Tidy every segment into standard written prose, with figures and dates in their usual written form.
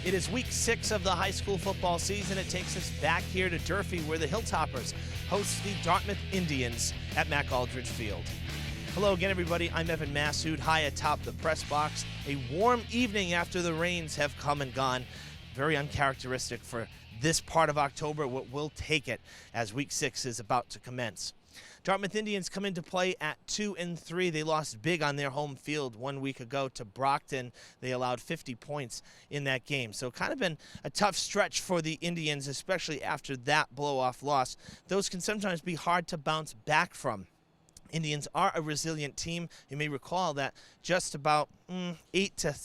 It is week 6 of the high school football season. It takes us back here to Durfee, where the Hilltoppers host the Dartmouth Indians at Mac Aldridge Field. Hello again, everybody. I'm Evan Massoud, high atop the press box. A warm evening after the rains have come and gone. Very uncharacteristic for this part of October, but we'll take it as week 6 is about to commence. Dartmouth Indians come into play at 2-3. They lost big on their home field 1 week ago to Brockton. They allowed 50 points in that game. So kind of been a tough stretch for the Indians, especially after that blow-off loss. Those can sometimes be hard to bounce back from. Indians are a resilient team. You may recall that just about 8 to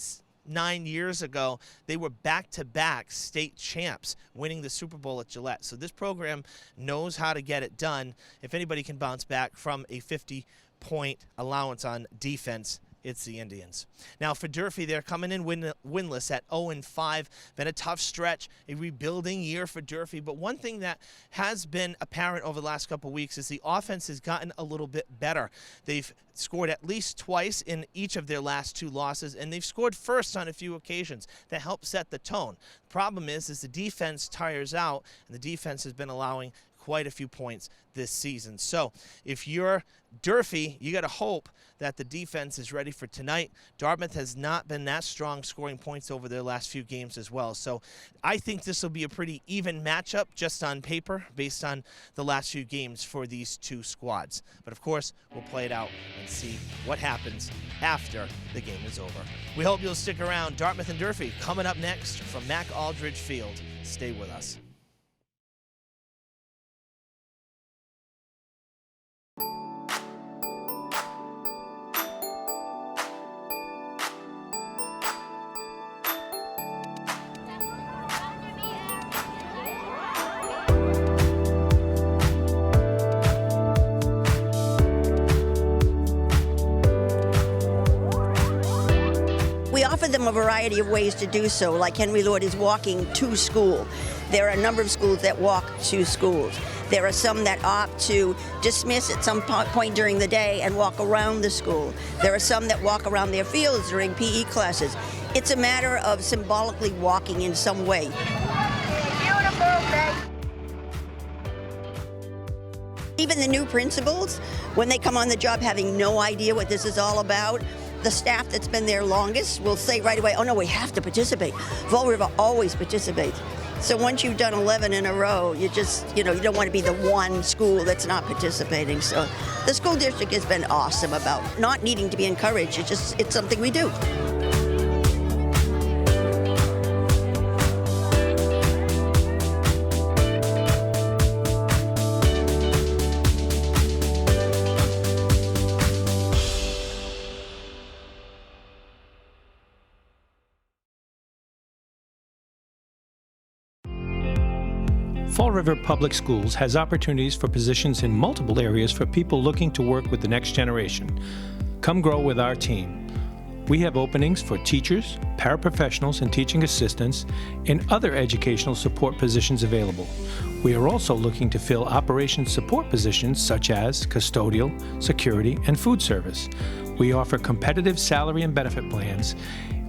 9 years ago, they were back-to-back state champs, winning the Super Bowl at Gillette. So this program knows how to get it done. If anybody can bounce back from a 50-point allowance on defense, it's the Indians. Now for Durfee, they're coming in winless at 0-5. Been a tough stretch, a rebuilding year for Durfee. But one thing that has been apparent over the last couple of weeks is the offense has gotten a little bit better. They've scored at least twice in each of their last 2 losses, and they've scored first on a few occasions. That helps set the tone. The problem is the defense tires out, and the defense has been allowing quite a few points this season. So if you're Durfee, you got to hope that the defense is ready for tonight. Dartmouth has not been that strong scoring points over their last few games as well. So I think this will be a pretty even matchup just on paper based on the last few games for these 2 squads. But of course, we'll play it out and see what happens after the game is over. We hope you'll stick around. Dartmouth and Durfee coming up next from Mac Aldridge Field. Stay with us. We offer them a variety of ways to do so, like Henry Lord is walking to school. There are a number of schools that walk to schools. There are some that opt to dismiss at some point during the day and walk around the school. There are some that walk around their fields during PE classes. It's a matter of symbolically walking in some way. Beautiful day. Even the new principals, when they come on the job having no idea what this is all about, the staff that's been there longest will say right away, oh no, we have to participate. Fall River always participates. So once you've done 11 in a row, you just, you don't want to be the one school that's not participating. So the school district has been awesome about not needing to be encouraged. It's something we do. Fall River Public Schools has opportunities for positions in multiple areas for people looking to work with the next generation. Come grow with our team. We have openings for teachers, paraprofessionals, and teaching assistants, and other educational support positions available. We are also looking to fill operations support positions such as custodial, security, and food service. We offer competitive salary and benefit plans.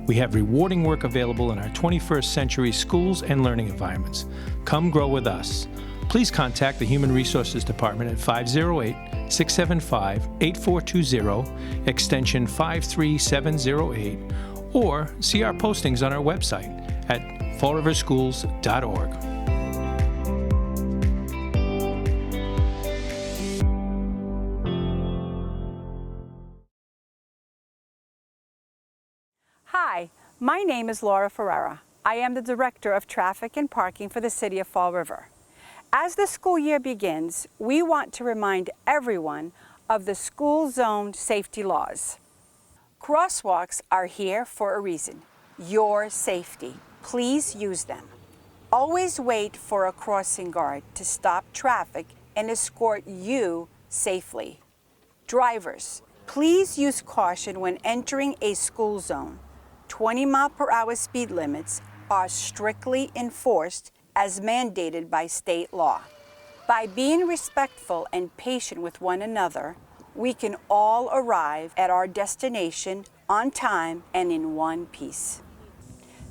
We have rewarding work available in our 21st century schools and learning environments. Come grow with us. Please contact the Human Resources Department at 508-675-8420, extension 53708, or see our postings on our website at fallriverschools.org. Hi, my name is Laura Ferreira. I am the Director of Traffic and Parking for the City of Fall River. As the school year begins, we want to remind everyone of the school zone safety laws. Crosswalks are here for a reason, your safety. Please use them. Always wait for a crossing guard to stop traffic and escort you safely. Drivers, please use caution when entering a school zone. 20-mile-per-hour speed limits are strictly enforced as mandated by state law. By being respectful and patient with one another, we can all arrive at our destination on time and in one piece.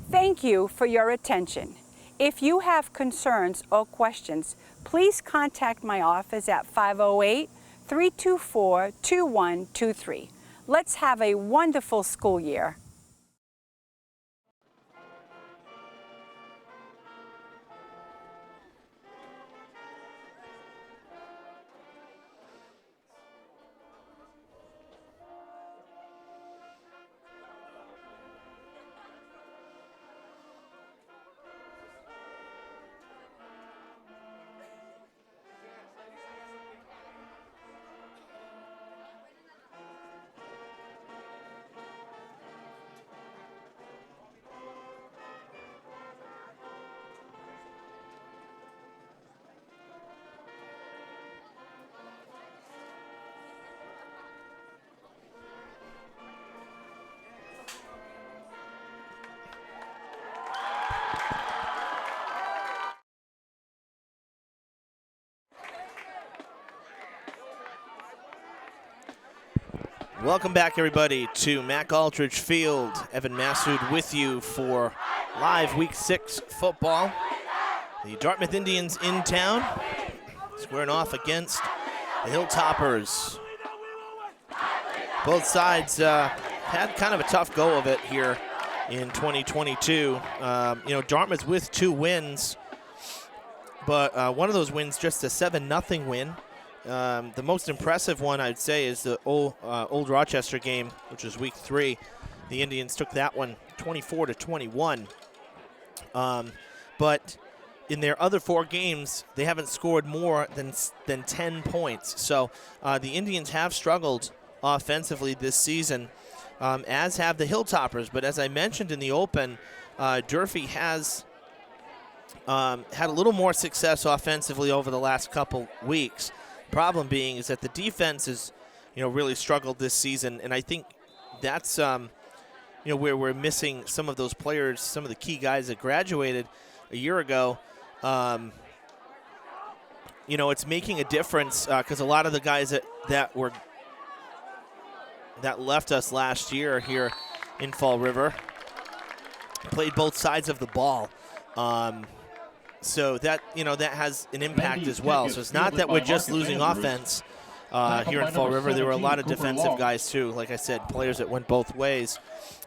Thank you for your attention. If you have concerns or questions, please contact my office at 508-324-2123. Let's have a wonderful school year. Welcome back, everybody, to Mac Aldridge Field. Evan Massoud with you for live Week 6 football. The Dartmouth Indians in town, squaring off against the Hilltoppers. Both sides had kind of a tough go of it here in 2022. Dartmouth with 2 wins, but one of those wins just a 7-0 win. The most impressive one, I'd say, is the Old Rochester game, which was Week 3. The Indians took that one 24-21. But in their other 4 games, they haven't scored more than 10 points. So the Indians have struggled offensively this season, as have the Hilltoppers. But as I mentioned in the open, Durfee has had a little more success offensively over the last couple weeks. Problem being is that the defense has, really struggled this season, and I think that's, where we're missing some of those players, some of the key guys that graduated a year ago. It's making a difference because a lot of the guys that left us last year here in Fall River played both sides of the ball. So that has an impact as well. So it's not that we're just losing offense here in Fall River. There were a lot of defensive guys too. Like I said, players that went both ways.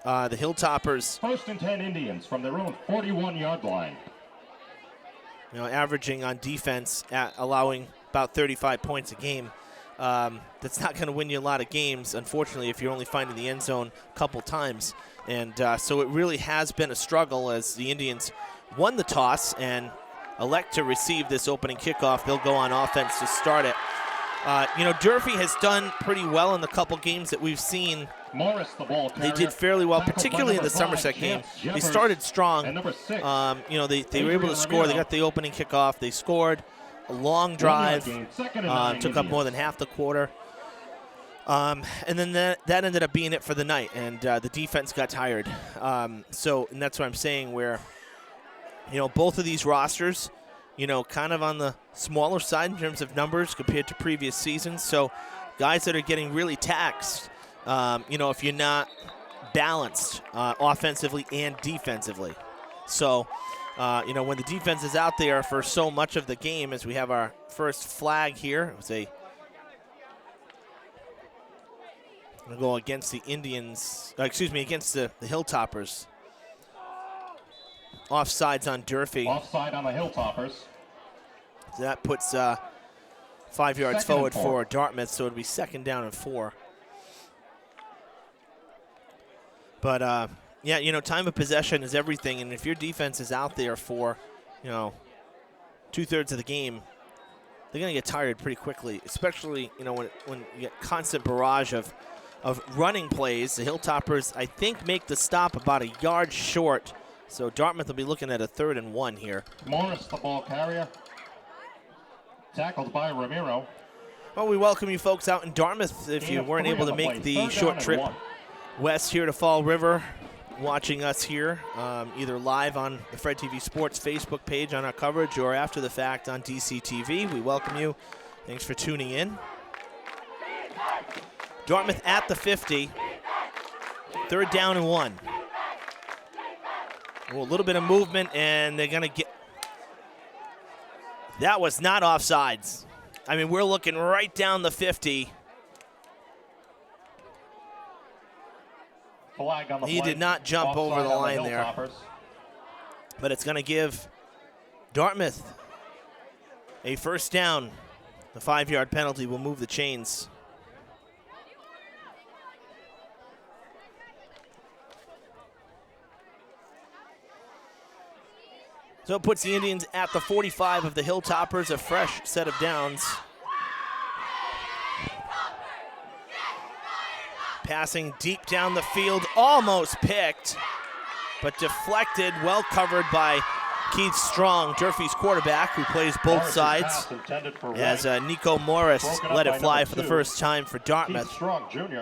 The Hilltoppers, 1st and 10 Indians from their own 41-yard line. Averaging on defense at allowing about 35 points a game. That's not going to win you a lot of games, unfortunately, if you're only finding the end zone a couple times. And so it really has been a struggle as the Indians won the toss and elect to receive this opening kickoff. They'll go on offense to start it. Durfee has done pretty well in the couple games that we've seen. Morris, the ball carrier. They did fairly well, particularly in the Somerset game. They started strong. And number 6, they were able to score. They got the opening kickoff. They scored a long drive. Took up more than half the quarter. And then that ended up being it for the night, and the defense got tired. And that's what I'm saying, where both of these rosters, kind of on the smaller side in terms of numbers compared to previous seasons. So guys that are getting really taxed, if you're not balanced offensively and defensively. So, when the defense is out there for so much of the game, as we have our first flag here, it was going to go against the Indians, against the Hilltoppers. Offsides on Durfee. Offside on the Hilltoppers. So that puts 5 yards forward for Dartmouth, so it'll be 2nd down and 4. But, time of possession is everything, and if your defense is out there for, 2/3 of the game, they're going to get tired pretty quickly, especially, when you get constant barrage of running plays. The Hilltoppers, I think, make the stop about a yard short. So Dartmouth will be looking at a 3rd and 1 here. Morris, the ball carrier. Tackled by Ramiro. Well, we welcome you folks out in Dartmouth. If you weren't able to make the short trip west here to Fall River, watching us here, either live on the Fred TV Sports Facebook page on our coverage or after the fact on DCTV, we welcome you. Thanks for tuning in. Dartmouth at the 50. 3rd down and 1. Oh, a little bit of movement, and they're going to get. That was not offsides. I mean, we're looking right down the 50. Flag on the He play. did not jump Offside over the on line there. Hilltoppers. But it's going to give Dartmouth a first down. The 5-yard penalty will move the chains. So it puts the Indians at the 45 of the Hilltoppers, a fresh set of downs. Passing deep down the field, almost picked, but deflected, well covered by Keith Strong, Durfee's quarterback, who plays both Morris's sides, pass intended for as right. Nico Morris Broken up let by it fly number for the 2. first time for Dartmouth. Keith Strong, Jr.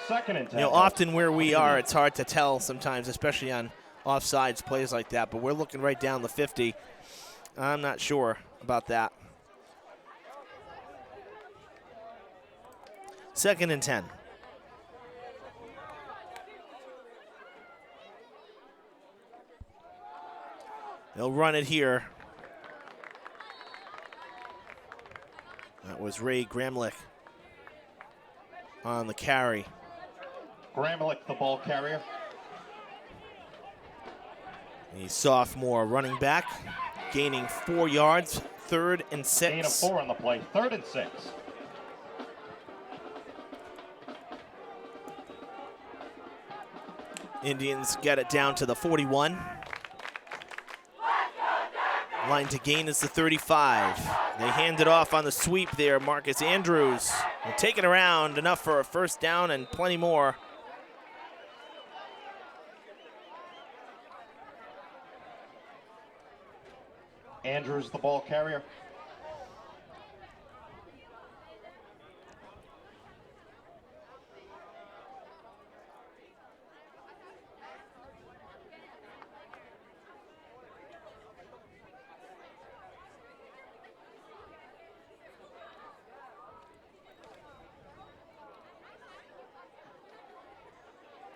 Second and 10. You know, often where we are, it's hard to tell sometimes, especially on offsides plays like that, but we're looking right down the 50. I'm not sure about that. Second and 10. They'll run it here. That was Ray Gramlich on the carry. Gramlich, the ball carrier. The sophomore running back, gaining 4 yards, 3rd and 6. Gain of 4 on the play, 3rd and 6. Indians get it down to the 41. Line to gain is the 35. They hand it off on the sweep there. Marcus Andrews will take it around, enough for a first down and plenty more. Andrews, the ball carrier.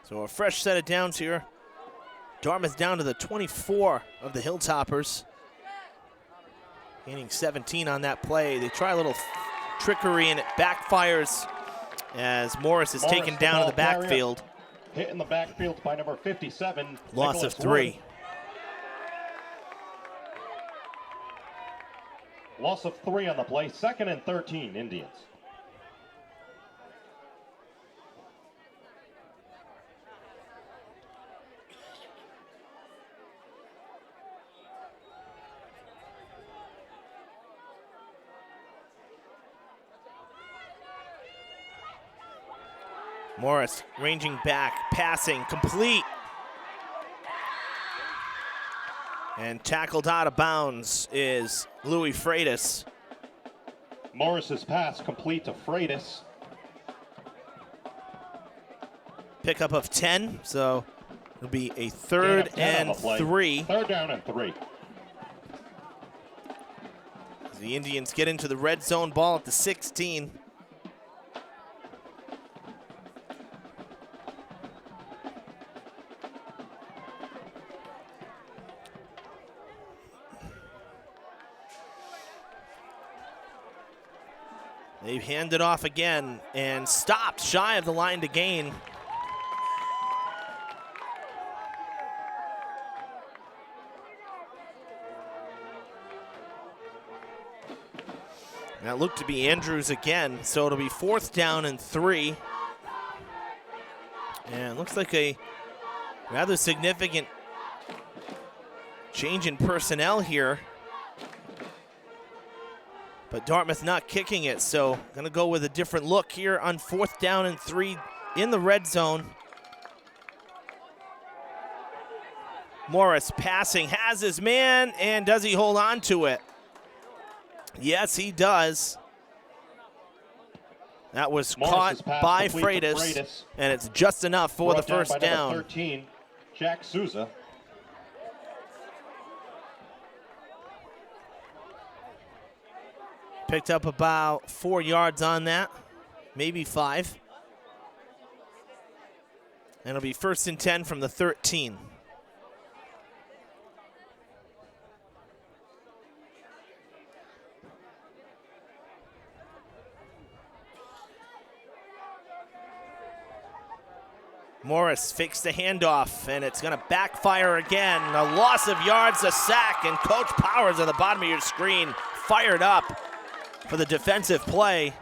So a fresh set of downs here. Dartmouth down to the 24 of the Hilltoppers. Gaining 17 on that play. They try a little trickery and it backfires as Morris is taken down in the backfield. Hit in the backfield by number 57. Loss Nicholas of 3. Wood. Loss of 3 on the play. 2nd and 13, Indians. Morris ranging back, passing, complete. And tackled out of bounds is Louis Freitas. Morris's pass complete to Freitas. Pickup of 10, so it'll be a Gain 3rd of 10 on and the play. 3. 3rd down and 3. As the Indians get into the red zone, ball at the 16. They've handed off again and stopped shy of the line to gain. That looked to be Andrews again, so it'll be 4th down and 3. And it looks like a rather significant change in personnel here. But Dartmouth not kicking it, so gonna go with a different look here on 4th down and 3 in the red zone. Morris passing, has his man, and does he hold on to it? Yes, he does. That was Morris's caught pass by complete to Freitas, Freitas. and it's just enough for the Brought down first by number down. 13, Jack Souza. Picked up about 4 yards on that, maybe 5. And it'll be 1st and 10 from the 13. Morris fakes the handoff, and it's going to backfire again. A loss of yards, a sack, and Coach Powers on the bottom of your screen fired up for the defensive play.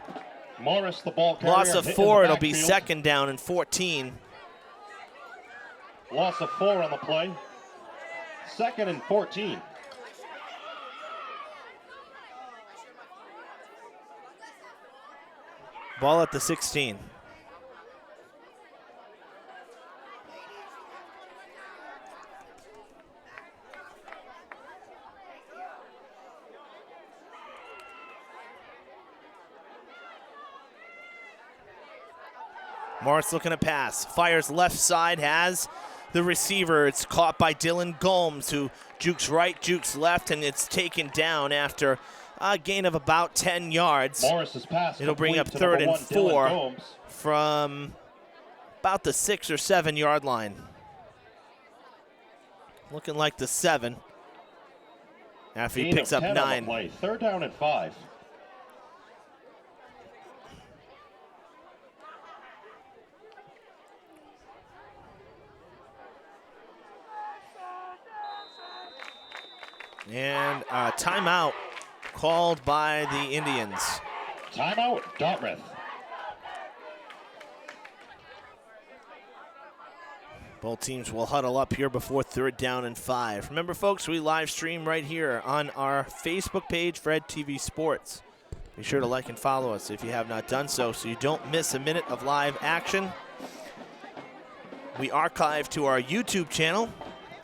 Morris, the ball carrier. Loss of hit in 4, the it'll be backfield. second down and 14. Loss of 4 on the play. Second and 14. Ball at the 16. Morris looking to pass. Fires left side, has the receiver. It's caught by Dylan Gomes, who jukes right, jukes left, and it's taken down after a gain of about 10 yards. Morris's pass. It'll bring up complete to third number and 1, Dylan 4 Gomes. from about the 6 or 7 yard line. Looking like the 7 after he Gain picks of up 10 on the 9. play. Third down and 5. And a timeout called by the Indians. Timeout, Dartmouth. Both teams will huddle up here before third down and 5. Remember, folks, we live stream right here on our Facebook page, Fred TV Sports. Be sure to like and follow us if you have not done so you don't miss a minute of live action. We archive to our YouTube channel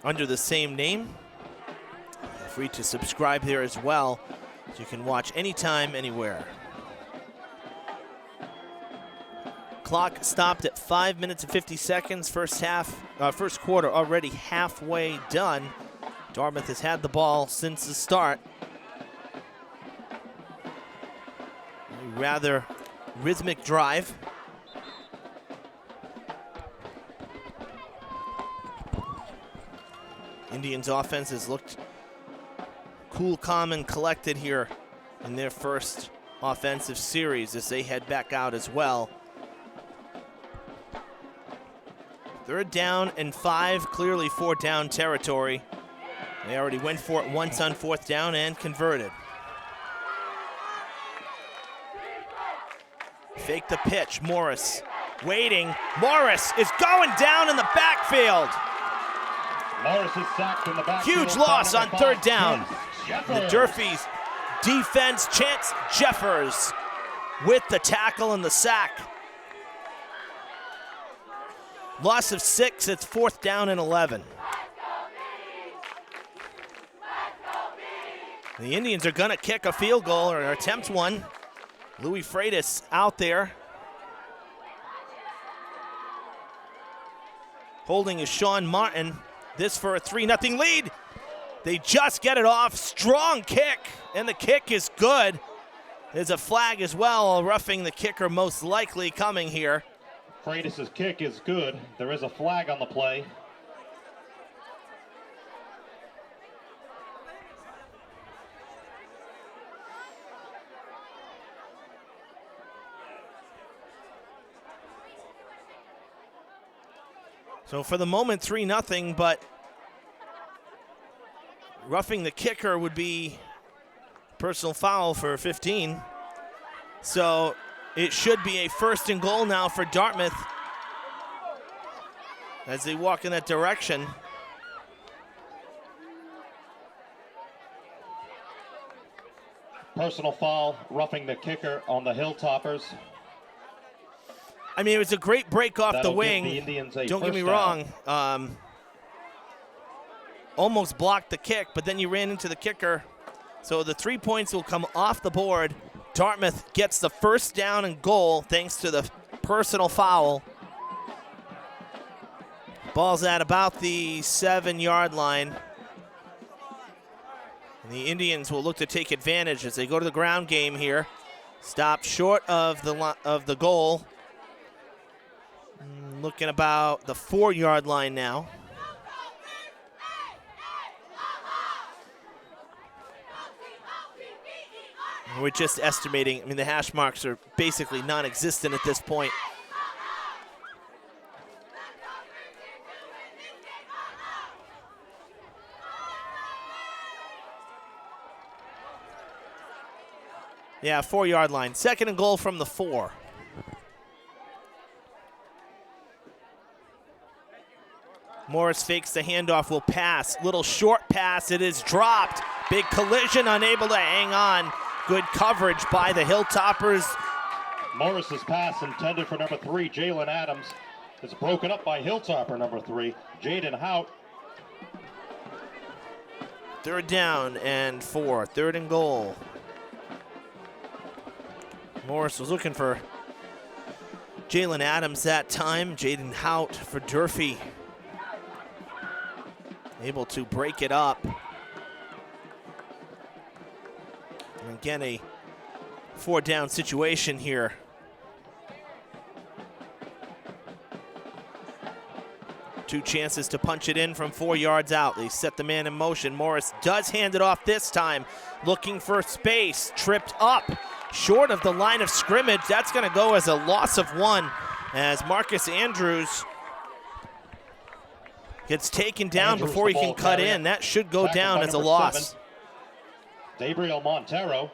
under the same name. Feel free to subscribe there as well so you can watch anytime, anywhere. Clock stopped at 5 minutes and 50 seconds. First quarter already halfway done. Dartmouth has had the ball since the start. A rather rhythmic drive. Indians offense has looked cool, calm, and collected here in their first offensive series as they head back out as well. Third down and 5, clearly 4 down territory. They already went for it once on 4th down and converted. Fake the pitch, Morris waiting. Morris is going down in the backfield. Morris is sacked in the backfield. Huge loss on 3rd down. The Durfee's defense, Chance Jeffers with the tackle and the sack. Loss of 6, it's 4th down and 11. The Indians are gonna kick a field goal or attempt one. Louis Freitas out there. Holding is Sean Martin. This for a 3-0 lead. They just get it off. Strong kick, and the kick is good. There's a flag as well, roughing the kicker most likely coming here. Freitas' kick is good. There is a flag on the play. So for the moment, 3-0, but roughing the kicker would be personal foul for 15. So it should be a 1st and goal now for Dartmouth as they walk in that direction. Personal foul, roughing the kicker on the Hilltoppers. I mean, it was a great break off That'll the give wing. the Indians a Don't get me first wrong. Almost blocked the kick, but then you ran into the kicker. So the 3 points will come off the board. Dartmouth gets the 1st down and goal thanks to the personal foul. Ball's at about the 7-yard line. And the Indians will look to take advantage as they go to the ground game here. Stopped short of the goal. Looking about the 4-yard line now. We're just estimating. I mean, the hash marks are basically non-existent at this point. Yeah, 4-yard line. 2nd and goal from the 4. Morris fakes the handoff, will pass. Little short pass, it is dropped. Big collision, unable to hang on. Good coverage by the Hilltoppers. Morris's pass intended for number 3, Jalen Adams, is broken up by Hilltopper number 3, Jaden Hout. 3rd down and 4. 3rd and goal. Morris was looking for Jalen Adams that time. Jaden Hout for Durfee. Able to break it up. And again, a 4-down situation here. Two chances to punch it in from 4 yards out. They set the man in motion. Morris does hand it off this time. Looking for space. Tripped up. Short of the line of scrimmage. That's going to go as a loss of 1 as Marcus Andrews gets taken down before he can cut in. That should go down as a loss. Gabriel Montero.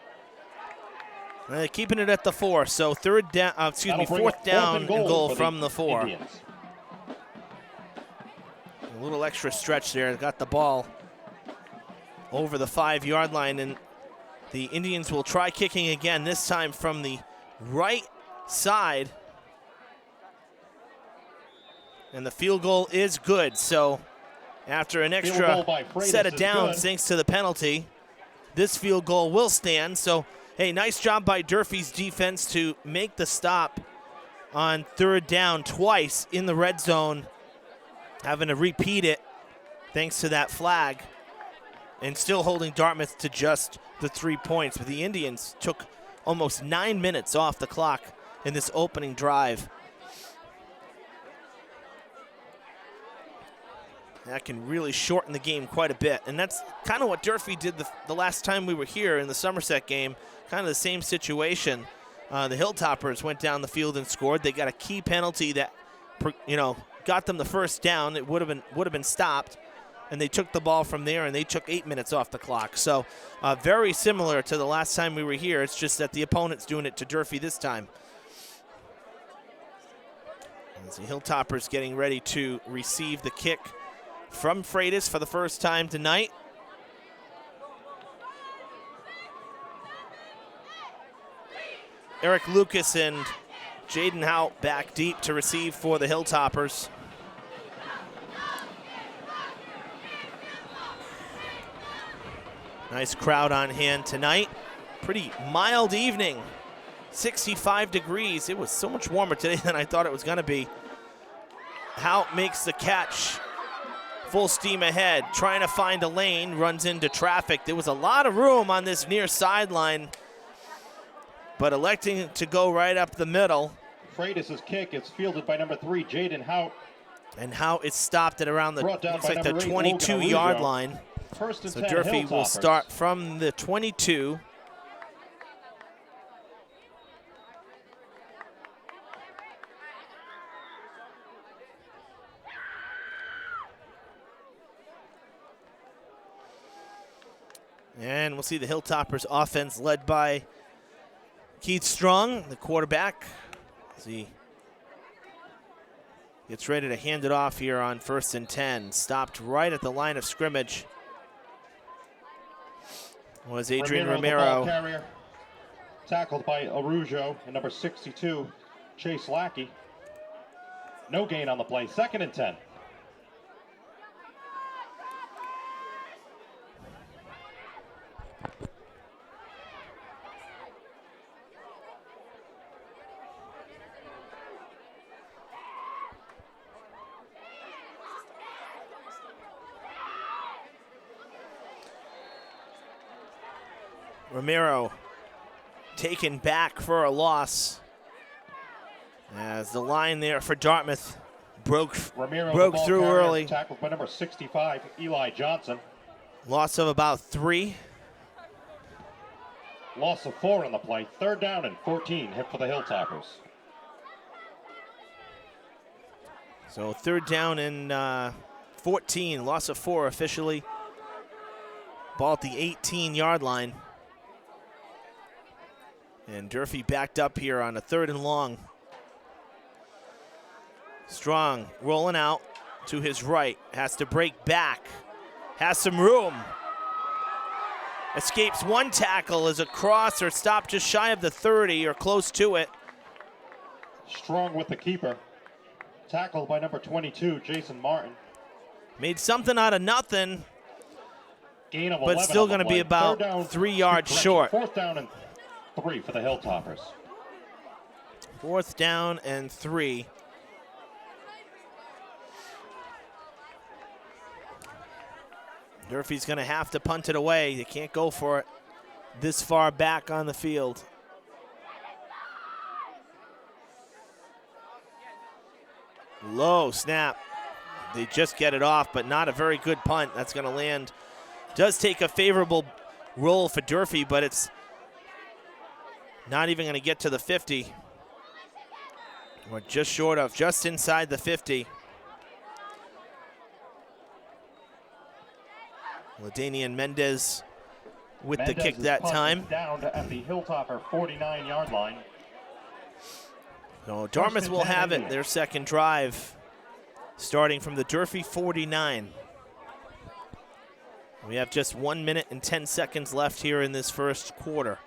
Keeping it at the 4. So 4th down and goal from the 4. Indians. A little extra stretch there. Got the ball over the 5-yard line, and the Indians will try kicking again, this time from the right side. And the field goal is good. So after an extra set of downs thanks to the penalty, this field goal will stand. So, hey, nice job by Durfee's defense to make the stop on 3rd down twice in the red zone, having to repeat it thanks to that flag, and still holding Dartmouth to just the 3 points. But the Indians took almost 9 minutes off the clock in this opening drive. That can really shorten the game quite a bit. And that's kind of what Durfee did the last time we were here in the Somerset game. Kind of the same situation. The Hilltoppers went down the field and scored. They got a key penalty that, got them the 1st down. It would have been stopped. And they took the ball from there, and they took 8 minutes off the clock. So very similar to the last time we were here. It's just that the opponent's doing it to Durfee this time. As the Hilltoppers getting ready to receive the kick from Freitas for the first time tonight. Eric Lucas and Jaden Hout back deep to receive for the Hilltoppers. Nice crowd on hand tonight. Pretty mild evening. 65 degrees. It was so much warmer today than I thought it was going to be. Hout makes the catch. Full steam ahead, trying to find a lane, runs into traffic. There was a lot of room on this near sideline, but electing to go right up the middle. Freitas' kick is fielded by number 3, Jaden Hout. And Hout is stopped at around the 22-yard line. So Durfee will start from the 22. And we'll see the Hilltoppers offense led by Keith Strong, the quarterback, as he gets ready to hand it off here on 1st and 10. Stopped right at the line of scrimmage was Adrian Romero. The ball carrier, tackled by Arujo and number 62, Chase Lackey. No gain on the play. 2nd and 10. Romero taken back for a loss as the line there for Dartmouth broke through early. Tackled by number 65, Eli Johnson. Loss of about 3. Loss of 4 on the play. 3rd down and 14 hit for the Hilltoppers. So 3rd down and 14. Loss of 4 officially. Ball at the 18-yard line. And Durfee backed up here on a 3rd and long. Strong rolling out to his right. Has to break back. Has some room. Escapes one tackle as a cross or stop just shy of the 30 or close to it. Strong with the keeper. Tackled by number 22, Jason Martin. Made something out of nothing, Gain of but 11 still on the going to be play. about Third down, 3 yards correction, short. 4th down and 3 for the Hilltoppers. 4th down and 3. Durfee's going to have to punt it away. They can't go for it this far back on the field. Low snap. They just get it off, but not a very good punt. That's going to land. Does take a favorable roll for Durfee, but it's not even going to get to the 50. We're just short of, just inside the 50. LaDanian Mendez with the kick that time. Down at the Hilltopper 49-yard line. So Dartmouth will have it, their second drive, starting from the Durfee 49. We have just 1 minute and 10 seconds left here in this first quarter.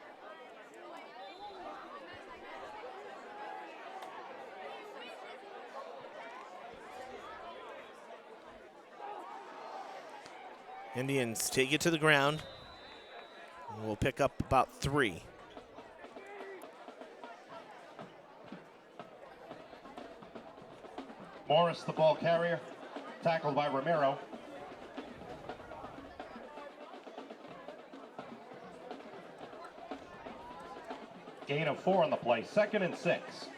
Indians take it to the ground. We'll pick up about 3. Morris, the ball carrier, tackled by Romero. Gain of 4 on the play, 2nd and 6.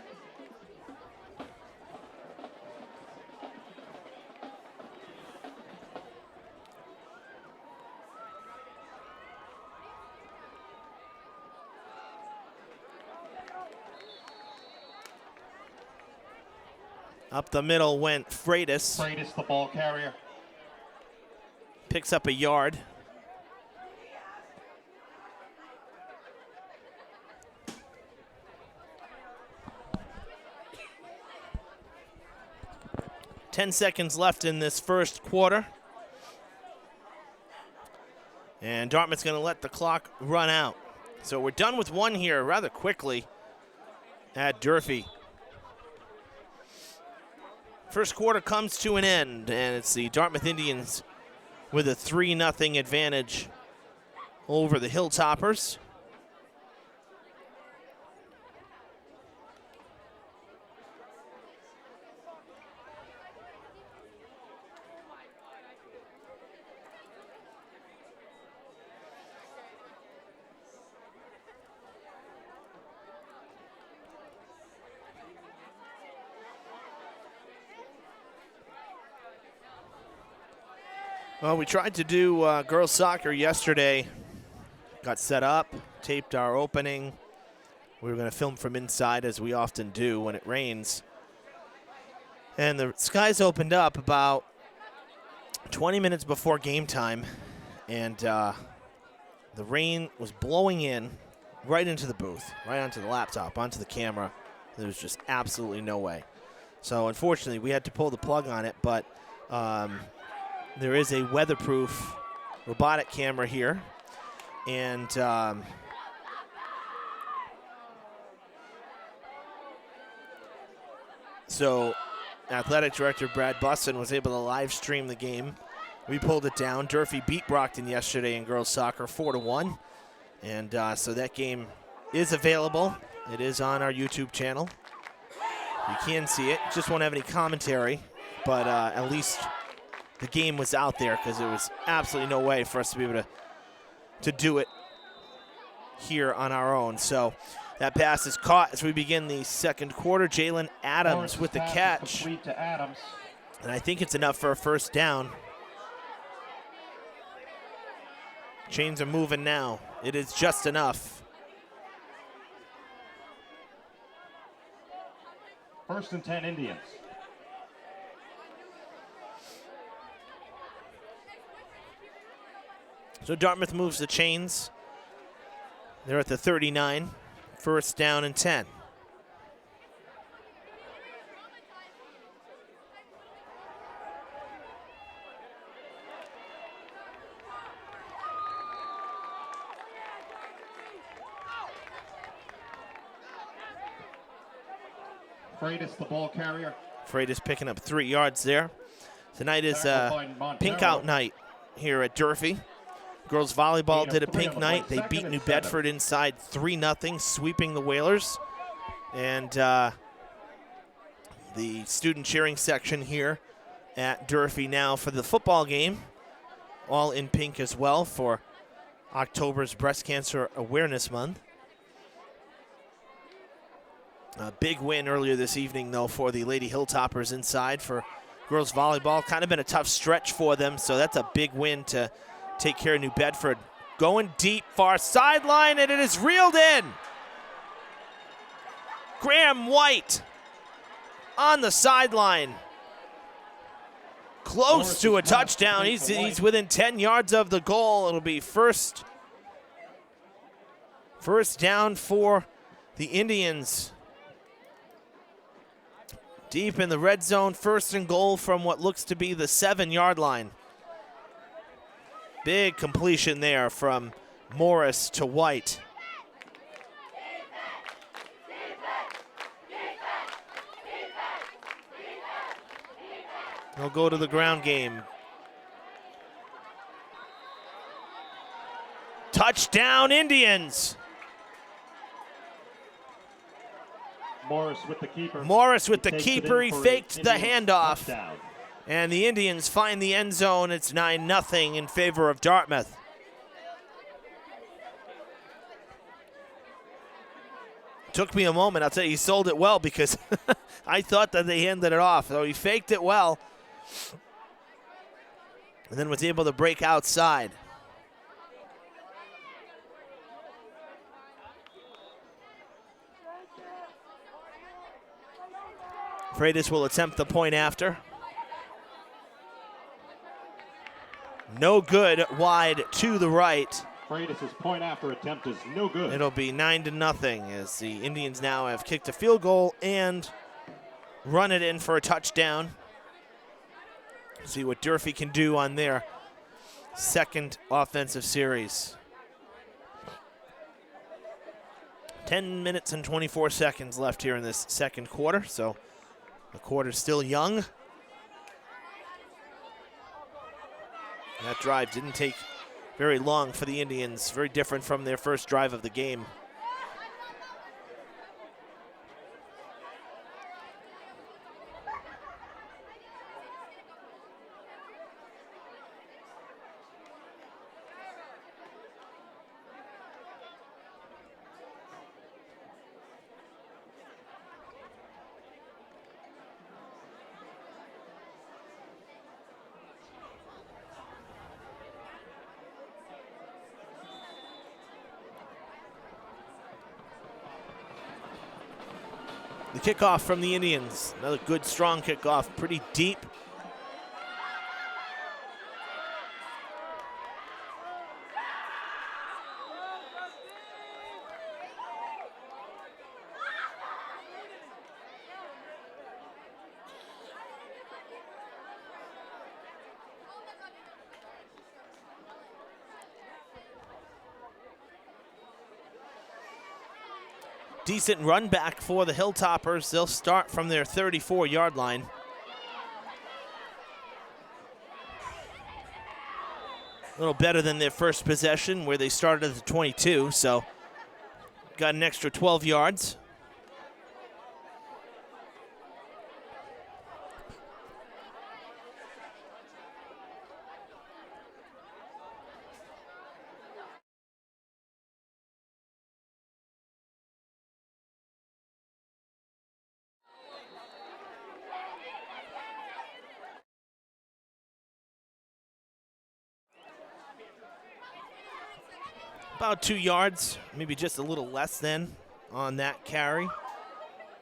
Up the middle went Freitas. Freitas, the ball carrier. Picks up a yard. Ten seconds left in this first quarter. And Dartmouth's going to let the clock run out. So we're done with 1 here rather quickly at Durfee. First quarter comes to an end, and it's the Dartmouth Indians with a 3-0 advantage over the Hilltoppers. Well, we tried to do girls soccer yesterday. Got set up, taped our opening. We were going to film from inside, as we often do when it rains. And the skies opened up about 20 minutes before game time. And the rain was blowing in right into the booth, right onto the laptop, onto the camera. There was just absolutely no way. So, unfortunately, we had to pull the plug on it, but there is a weatherproof robotic camera here, and so athletic director Brad Bussin was able to live stream the game. We pulled it down. Durfee beat Brockton yesterday in girls soccer 4-1, and so that game is available. It is on our YouTube channel. You can see it. Just won't have any commentary, but at least the game was out there, because there was absolutely no way for us to be able to do it here on our own. So that pass is caught as we begin the second quarter. Jalen Adams with the catch. To Adams. And I think it's enough for a first down. Chains are moving now. It is just enough. 1st and 10 Indians. So Dartmouth moves the chains. They're at the 39. First down and 10. Freitas, the ball carrier. Freitas picking up 3 yards there. Tonight is pink out night here at Durfee. Girls volleyball did a pink night. They beat New Bedford inside 3-0, sweeping the Whalers. And the student cheering section here at Durfee now for the football game, all in pink as well for October's Breast Cancer Awareness Month. A big win earlier this evening, though, for the Lady Hilltoppers inside for girls volleyball. Kind of been a tough stretch for them, so that's a big win to take care of New Bedford. Going deep, far sideline, and it is reeled in. Graham White on the sideline. Close to a touchdown. He's within 10 yards of the goal. It'll be first down for the Indians. Deep in the red zone, 1st and goal from what looks to be the 7-yard line. Big completion there from Morris to White. They'll go to the ground game. Touchdown, Indians. Morris with the keeper. Morris with the keeper. He faked the Indians handoff. Touchdown. And the Indians find the end zone. It's 9-0 in favor of Dartmouth. Took me a moment. I'll tell you, he sold it well because I thought that they handed it off. So he faked it well and then was able to break outside. Freitas will attempt the point after. No good, wide to the right. Freitas' point after attempt is no good. It'll be 9-0 as the Indians now have kicked a field goal and run it in for a touchdown. See what Durfee can do on their second offensive series. 10 minutes and 24 seconds left here in this second quarter, so the quarter's still young. That drive didn't take very long for the Indians, very different from their first drive of the game. The kickoff from the Indians. Another good, strong kickoff, pretty deep. Decent run back for the Hilltoppers. They'll start from their 34-yard line. A little better than their first possession where they started at the 22, so got an extra 12 yards. About 2 yards, maybe just a little less than on that carry.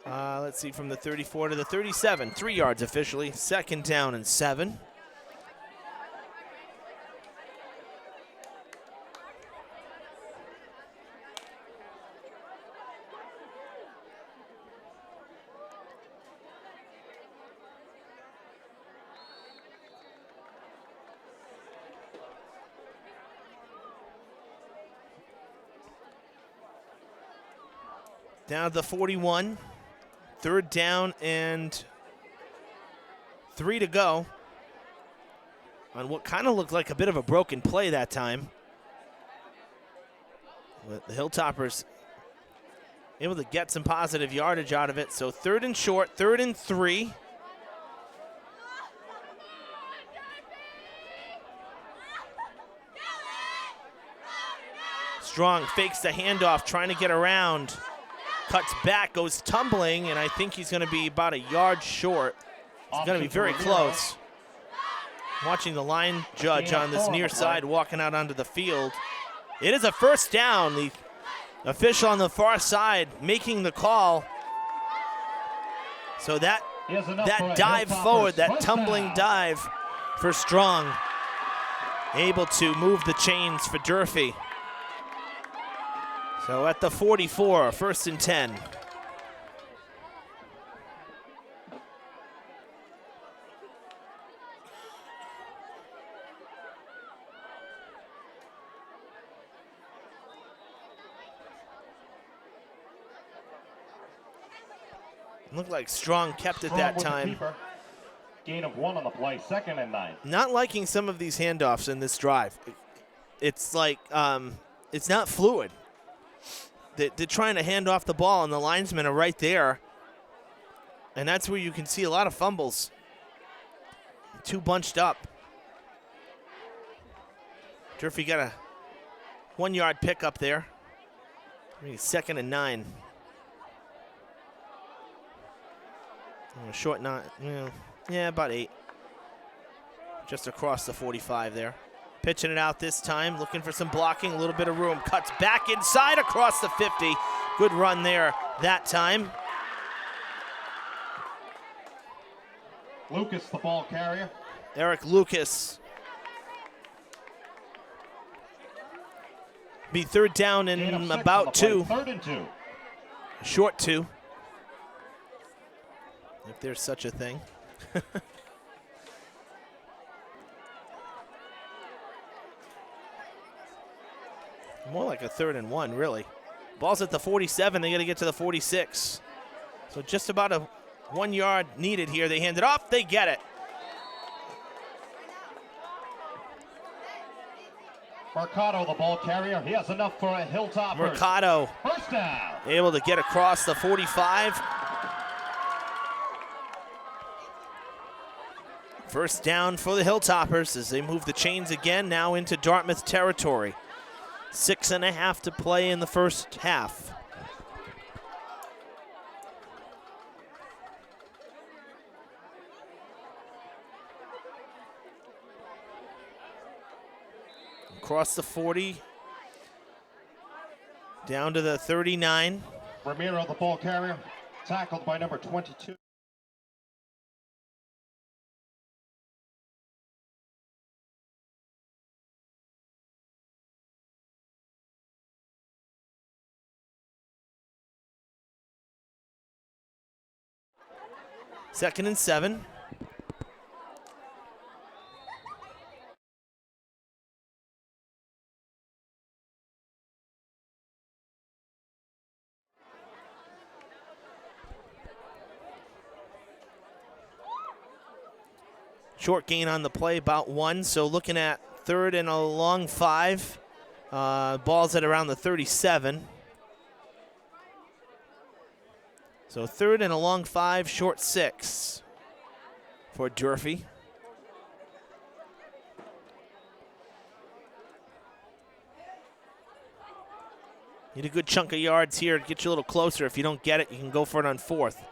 Let's see, from the 34 to the 37, 3 yards officially. 2nd down and 7. Down to the 41. 3rd down and 3 to go on what kind of looked like a bit of a broken play that time. But the Hilltoppers able to get some positive yardage out of it. So 3rd and short, 3rd and 3. Strong fakes the handoff, trying to get around. Cuts back, goes tumbling, and I think he's going to be about a yard short. It's going to be very close. Watching the line judge on this near side walking out onto the field. It is a 1st down. The official on the far side making the call. So that dive forward, that tumbling dive for Strong, able to move the chains for Durfee. So at the 44, 1st and 10. Looked like Strong kept it that time. Gain of 1 on the play, 2nd and 9. Not liking some of these handoffs in this drive. It's like it's not fluid. They're trying to hand off the ball, and the linesmen are right there. And that's where you can see a lot of fumbles. Too bunched up. Durfee got a 1-yard pickup there. 2nd and 9. Short 9, yeah, about 8. Just across the 45 there. Pitching it out this time, looking for some blocking, a little bit of room. Cuts back inside across the 50. Good run there that time. Lucas, the ball carrier. Eric Lucas. Be 3rd down and about 2. 3rd and 2. Short 2. If there's such a thing. More like a 3rd and 1, really. Ball's at the 47. They got to get to the 46. So just about a 1 yard needed here. They hand it off. They get it. Mercado, the ball carrier. He has enough for a Hilltopper. Mercado. 1st down. Able to get across the 45. 1st down for the Hilltoppers as they move the chains again now into Dartmouth territory. 6.5 to play in the 1st half. Across the 40, down to the 39. Ramiro, the ball carrier, tackled by number 22. Second and 7. Short gain on the play, about 1. So looking at 3rd and a long 5. Ball's at around the 37. So 3rd and a long 5, short 6 for Durfee. Need a good chunk of yards here to get you a little closer. If you don't get it, you can go for it on 4th.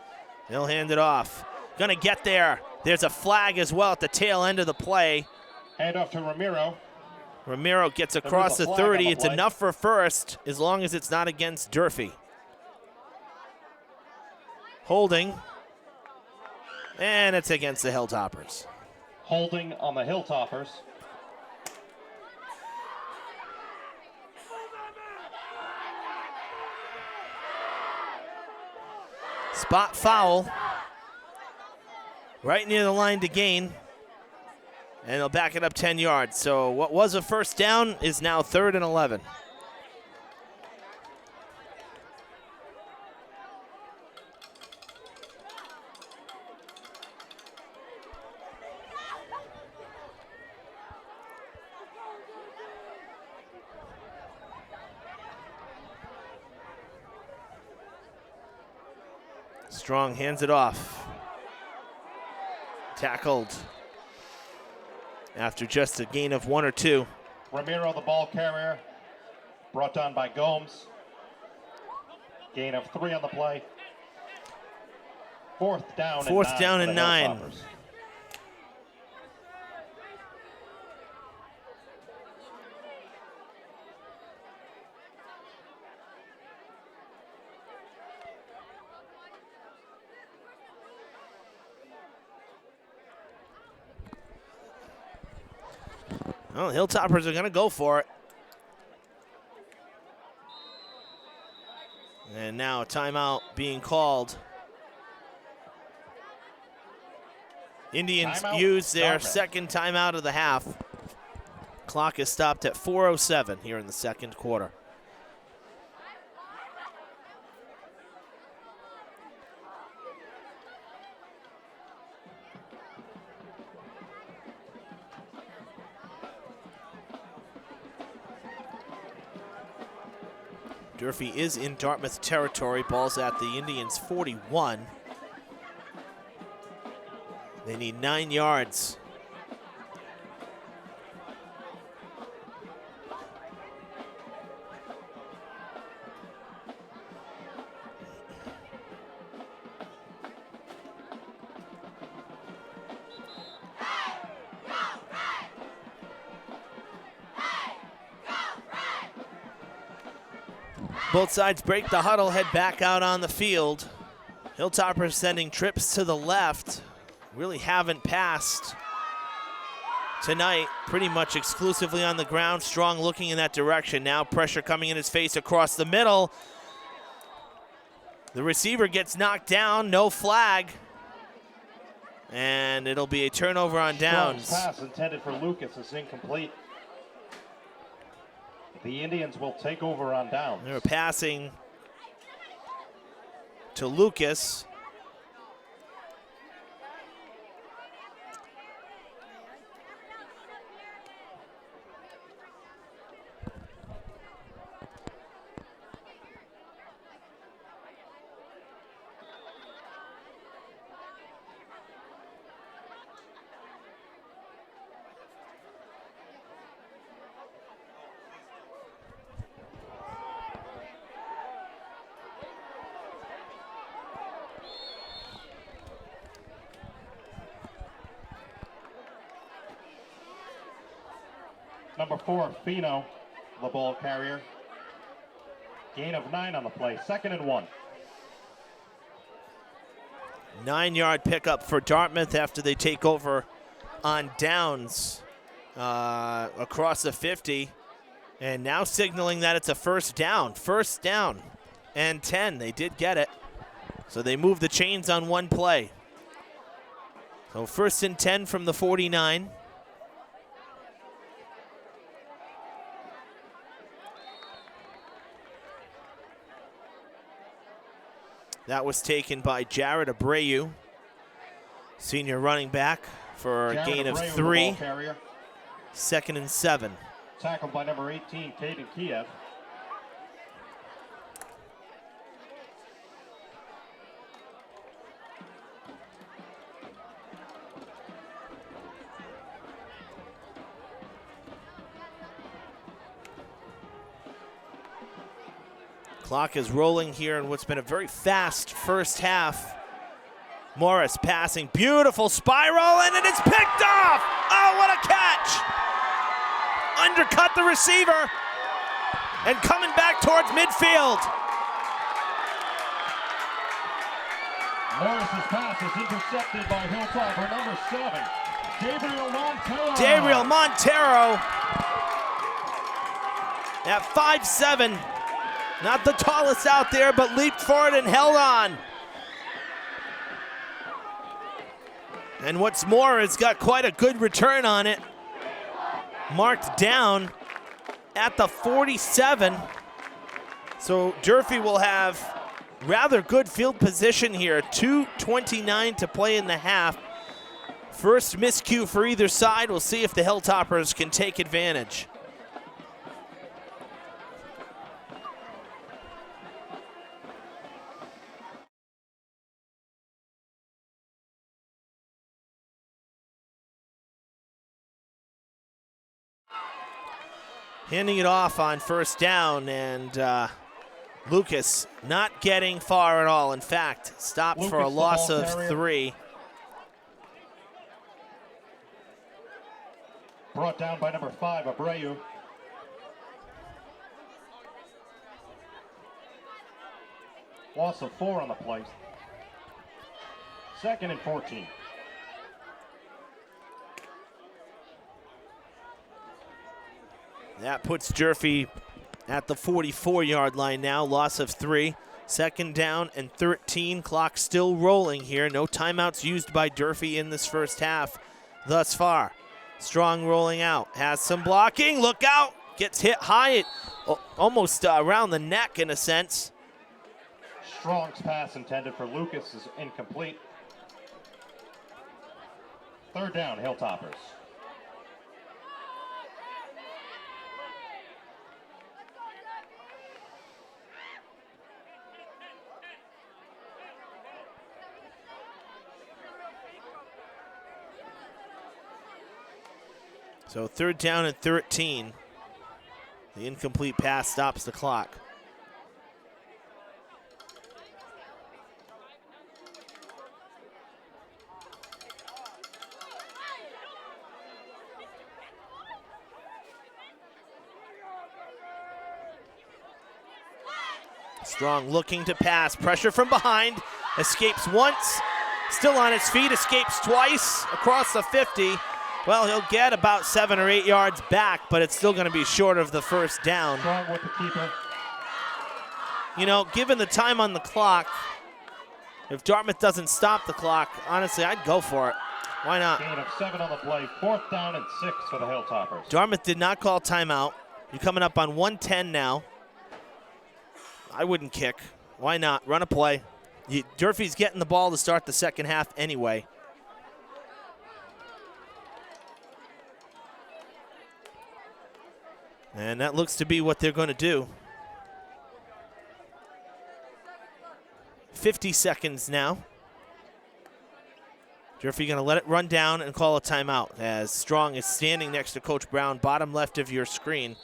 They'll hand it off. Gonna get there. There's a flag as well at the tail end of the play. Hand off to Ramiro. Ramiro gets across the 30. It's enough for 1st as long as it's not against Durfee. Holding. And it's against the Hilltoppers. Holding on the Hilltoppers. Spot foul. Right near the line to gain. And they'll back it up 10 yards. So what was a 1st down is now 3rd and 11. Strong hands it off. Tackled after just a gain of 1 or 2. Ramiro, the ball carrier, brought down by Gomes. Gain of 3 on the play. Fourth down and 9. Hilltoppers. Well, Hilltoppers are going to go for it. And now a timeout being called. Indians use their Dartmouth. second timeout of the half. Clock is stopped at 4:07 here in the second quarter. Durfee is in Dartmouth territory. Ball's at the Indians' 41. They need 9 yards. Both sides break the huddle, head back out on the field. Hilltoppers sending trips to the left. Really haven't passed tonight, pretty much exclusively on the ground. Strong looking in that direction. Now pressure coming in his face across the middle. The receiver gets knocked down, no flag. And it'll be a turnover on downs. Strong's pass intended for Lucas is incomplete. The Indians will take over on downs. They were passing to Lucas. Number 4, Fino, the ball carrier. Gain of 9 on the play. 2nd and 1. 9-yard pickup for Dartmouth after they take over on downs across the 50. And now signaling that it's a first down. First down and 10. They did get it. So they move the chains on one play. So 1st and 10 from the 49. That was taken by Jared Abreu, senior running back, for a gain of 3. 2nd and 7. Tackled by number 18, Caden Kiev. Clock is rolling here in what's been a very fast first half. Morris passing, beautiful spiral, and it is picked off! Oh, what a catch! Undercut the receiver, and coming back towards midfield. Morris's pass is intercepted by Hilltopper number 7, Gabriel Montero. Gabriel Montero at 5'7". Not the tallest out there, but leaped forward and held on. And what's more, it's got quite a good return on it. Marked down at the 47. So Durfee will have rather good field position here. 2:29 to play in the half. First miscue for either side. We'll see if the Hilltoppers can take advantage. Handing it off on first down, and Lucas not getting far at all. In fact, stopped for a Lucas, the loss ball of carrier. 3. Brought down by number 5, Abreu. Loss of 4 on the play. 2nd and 14. That puts Durfee at the 44-yard line now, loss of 3. 2nd down and 13. Clock still rolling here. No timeouts used by Durfee in this first half thus far. Strong rolling out, has some blocking, look out, gets hit high, almost around the neck in a sense. Strong's pass intended for Lucas is incomplete. 3rd down, Hilltoppers. So 3rd down and 13. The incomplete pass stops the clock. Strong looking to pass, pressure from behind, escapes once, still on his feet, escapes twice across the 50. Well, he'll get about 7 or 8 yards back, but it's still going to be short of the first down. Strong with the keeper. You know, given the time on the clock, if Dartmouth doesn't stop the clock, honestly, I'd go for it. Why not? Gain of 7 on the play. 4th down and 6 for the Hilltoppers. Dartmouth did not call timeout. You're coming up on 1:10 now. I wouldn't kick. Why not? Run a play. Durfee's getting the ball to start the second half anyway. And that looks to be what they're going to do. 50 seconds now. Durfee going to let it run down and call a timeout as Strong is standing next to Coach Brown, bottom left of your screen.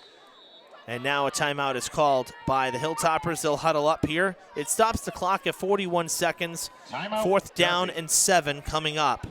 And now a timeout is called by the Hilltoppers. They'll huddle up here. It stops the clock at 41 seconds. Timeout, 4th down Durfee. and 7 coming up.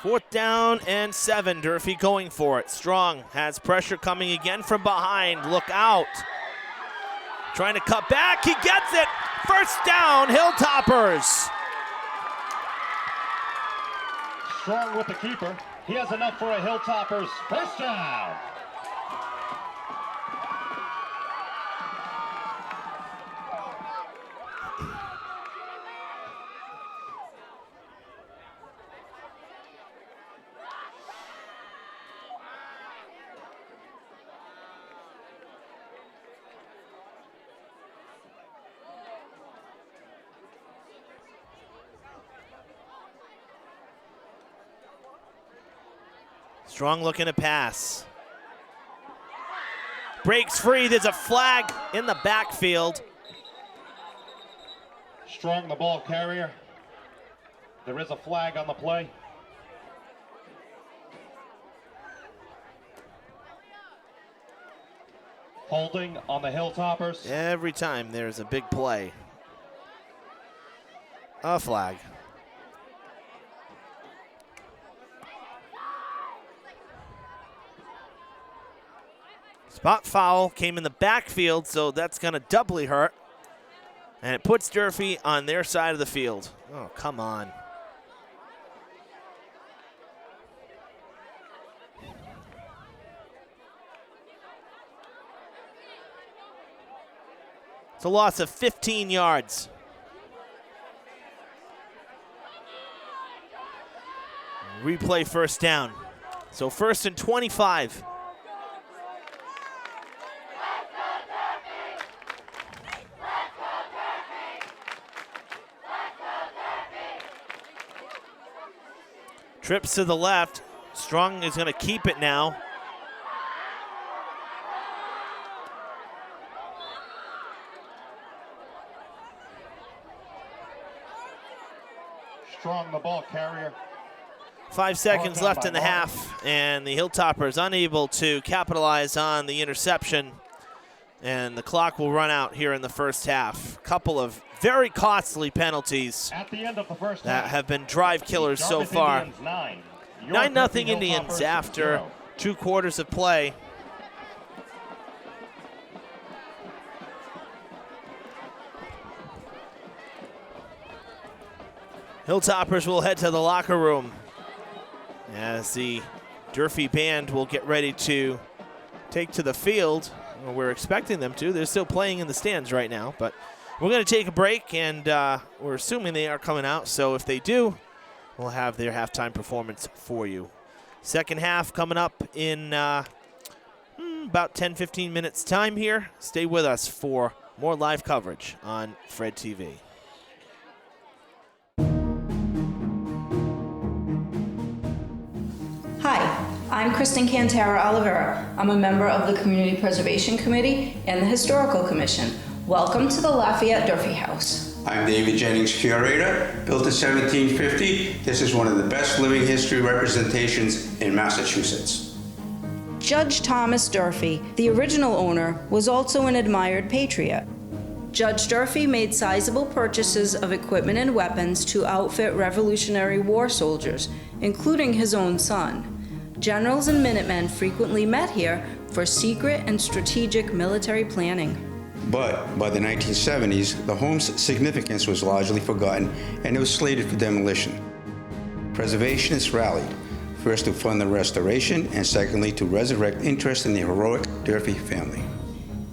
Fourth down and 7. Durfee going for it. Strong has pressure coming again from behind. Look out. Trying to cut back. He gets it. First down, Hilltoppers. Strong with the keeper. He has enough for a Hilltoppers first down. Strong looking to pass. Breaks free. There's a flag in the backfield. Strong the ball carrier. There is a flag on the play. Holding on the Hilltoppers. Every time there's a big play, a flag. Spot foul came in the backfield, so that's going to doubly hurt. And it puts Durfee on their side of the field. Oh, come on. It's a loss of 15 yards. Replay first down. So 1st and 25. Trips to the left. Strong is going to keep it now. Strong, the ball carrier. 5 seconds left in the half, and the Hilltoppers unable to capitalize on the interception, and the clock will run out here in the first half. Couple of very costly penalties At the end of the first that half, have been drive killers so Dartmouth far. Indians 9. 9-0 Indians after 0. 2 quarters of play. Hilltoppers will head to the locker room as the Durfee band will get ready to take to the field. Well, we're expecting them to. They're still playing in the stands right now, but we're going to take a break, and we're assuming they are coming out. So if they do, we'll have their halftime performance for you. Second half coming up in about 10-15 minutes time here. Stay with us for more live coverage on Fred TV. Hi, I'm Kristen Cantara Oliveira. I'm a member of the Community Preservation Committee and the Historical Commission. Welcome to the Lafayette Durfee House. I'm David Jennings, curator. Built in 1750, this is one of the best living history representations in Massachusetts. Judge Thomas Durfee, the original owner, was also an admired patriot. Judge Durfee made sizable purchases of equipment and weapons to outfit Revolutionary War soldiers, including his own son. Generals and Minutemen frequently met here for secret and strategic military planning. But by the 1970s, the home's significance was largely forgotten and it was slated for demolition. Preservationists rallied, first to fund the restoration and secondly to resurrect interest in the heroic Durfee family.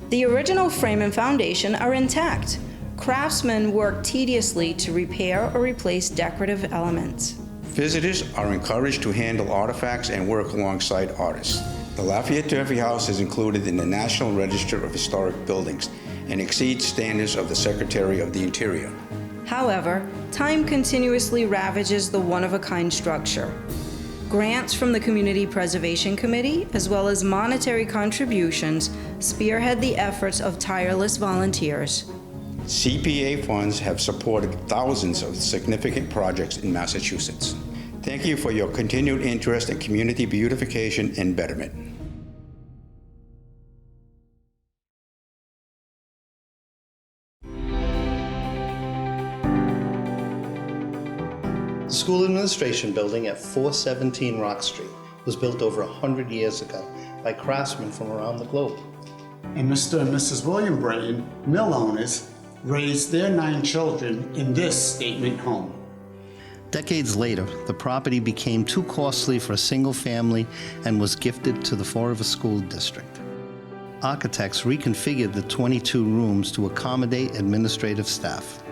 The original frame and foundation are intact. Craftsmen worked tediously to repair or replace decorative elements. Visitors are encouraged to handle artifacts and work alongside artists. The Lafayette Durfee House is included in the National Register of Historic Buildings and exceeds standards of the Secretary of the Interior. However, time continuously ravages the one-of-a-kind structure. Grants from the Community Preservation Committee, as well as monetary contributions, spearhead the efforts of tireless volunteers. CPA funds have supported thousands of significant projects in Massachusetts. Thank you for your continued interest in community beautification and betterment. The School Administration Building at 417 Rock Street was built over 100 years ago by craftsmen from around the globe. And Mr. and Mrs. William Brayton, mill owners, raised their 9 children in this statement home. Decades later, the property became too costly for a single family and was gifted to the Fall River School District. Architects reconfigured the 22 rooms to accommodate administrative staff.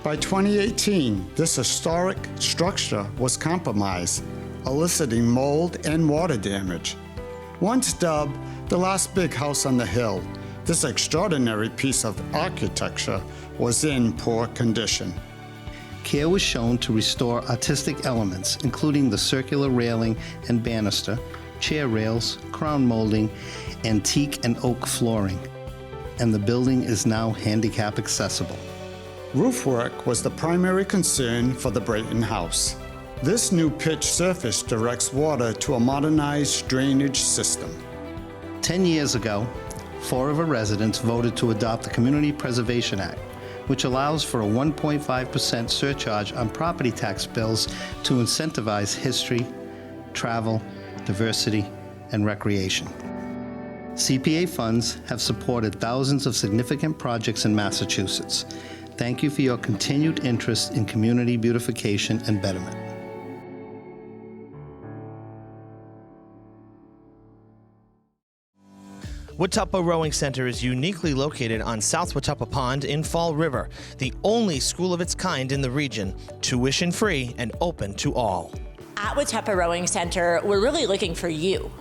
By 2018, this historic structure was compromised, eliciting mold and water damage. Once dubbed the last big house on the hill, this extraordinary piece of architecture was in poor condition. Care was shown to restore artistic elements, including the circular railing and banister, chair rails, crown molding, antique and oak flooring. And the building is now handicap accessible. Roof work was the primary concern for the Brayton House. This new pitch surface directs water to a modernized drainage system. 10 years ago, Fall River residents voted to adopt the Community Preservation Act, which allows for a 1.5% surcharge on property tax bills to incentivize history, travel, diversity, and recreation. CPA funds have supported thousands of significant projects in Massachusetts. Thank you for your continued interest in community beautification and betterment. Watuppa Rowing Center is uniquely located on South Watuppa Pond in Fall River, the only school of its kind in the region, tuition-free and open to all. At Watuppa Rowing Center, we're really looking for you.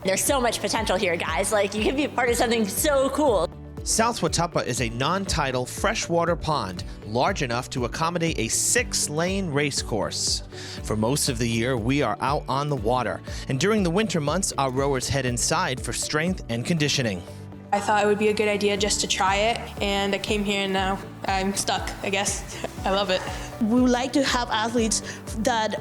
There's so much potential here, guys. Like, you can be a part of something so cool. South Watuppa is a non-tidal freshwater pond, large enough to accommodate a 6-lane race course. For most of the year, we are out on the water, and during the winter months, our rowers head inside for strength and conditioning. I thought it would be a good idea just to try it, and I came here and now I'm stuck, I guess. I love it. We would like to have athletes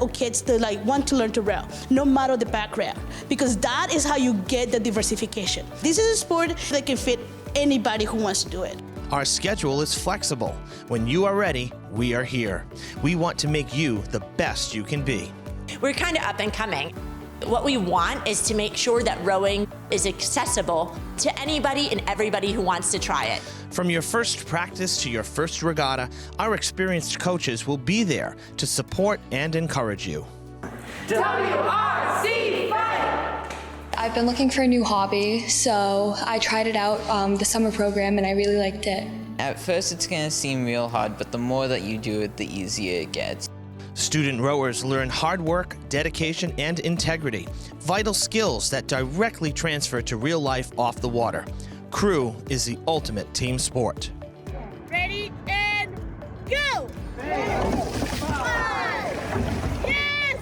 or kids that want to learn to row, no matter the background, because that is how you get the diversification. This is a sport that can fit anybody who wants to do it. Our schedule is flexible. When you are ready, we are here. We want to make you the best you can be. We're kind of up and coming. What we want is to make sure that rowing is accessible to anybody and everybody who wants to try it. From your first practice to your first regatta, our experienced coaches will be there to support and encourage you. WRC Fight! I've been looking for a new hobby, so I tried it out the summer program and I really liked it. At first it's going to seem real hard, but the more that you do it, the easier it gets. Student rowers learn hard work, dedication, and integrity, vital skills that directly transfer to real life off the water. Crew is the ultimate team sport. Ready and go! 5! Yes!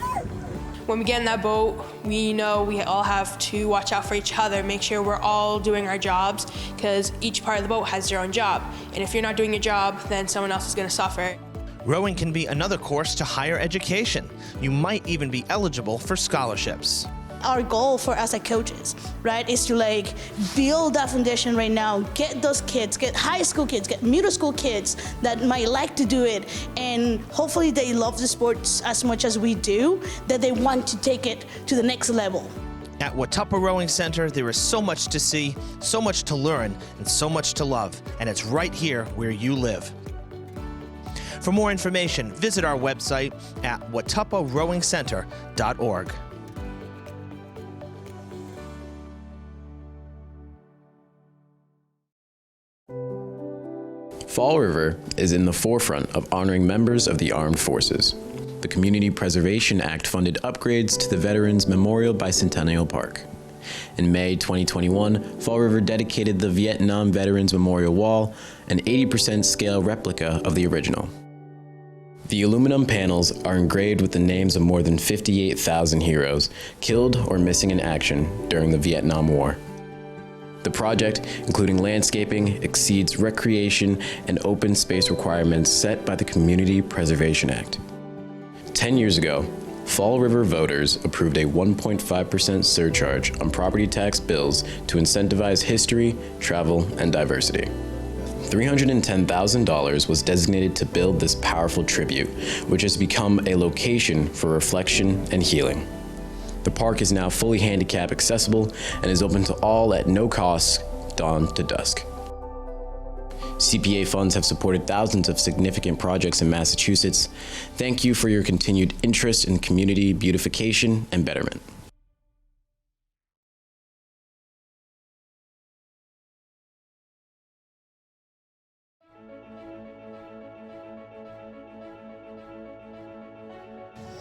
When we get in that boat, we know we all have to watch out for each other, make sure we're all doing our jobs, because each part of the boat has their own job. And if you're not doing your job, then someone else is going to suffer. Rowing can be another course to higher education. You might even be eligible for scholarships. Our goal for us as coaches, right, is to build that foundation right now, get those kids, get high school kids, get middle school kids that might like to do it, and hopefully they love the sports as much as we do, that they want to take it to the next level. At Watuppa Rowing Center, there is so much to see, so much to learn, and so much to love, and it's right here where you live. For more information, visit our website at watupparowingcenter.org. Fall River is in the forefront of honoring members of the armed forces. The Community Preservation Act funded upgrades to the Veterans Memorial Bicentennial Park. In May 2021, Fall River dedicated the Vietnam Veterans Memorial Wall, an 80% scale replica of the original. The aluminum panels are engraved with the names of more than 58,000 heroes killed or missing in action during the Vietnam War. The project, including landscaping, exceeds recreation and open space requirements set by the Community Preservation Act. 10 years ago, Fall River voters approved a 1.5% surcharge on property tax bills to incentivize history, travel, and diversity. $310,000 was designated to build this powerful tribute, which has become a location for reflection and healing. The park is now fully handicap accessible and is open to all at no cost, dawn to dusk. CPA funds have supported thousands of significant projects in Massachusetts. Thank you for your continued interest in community beautification and betterment.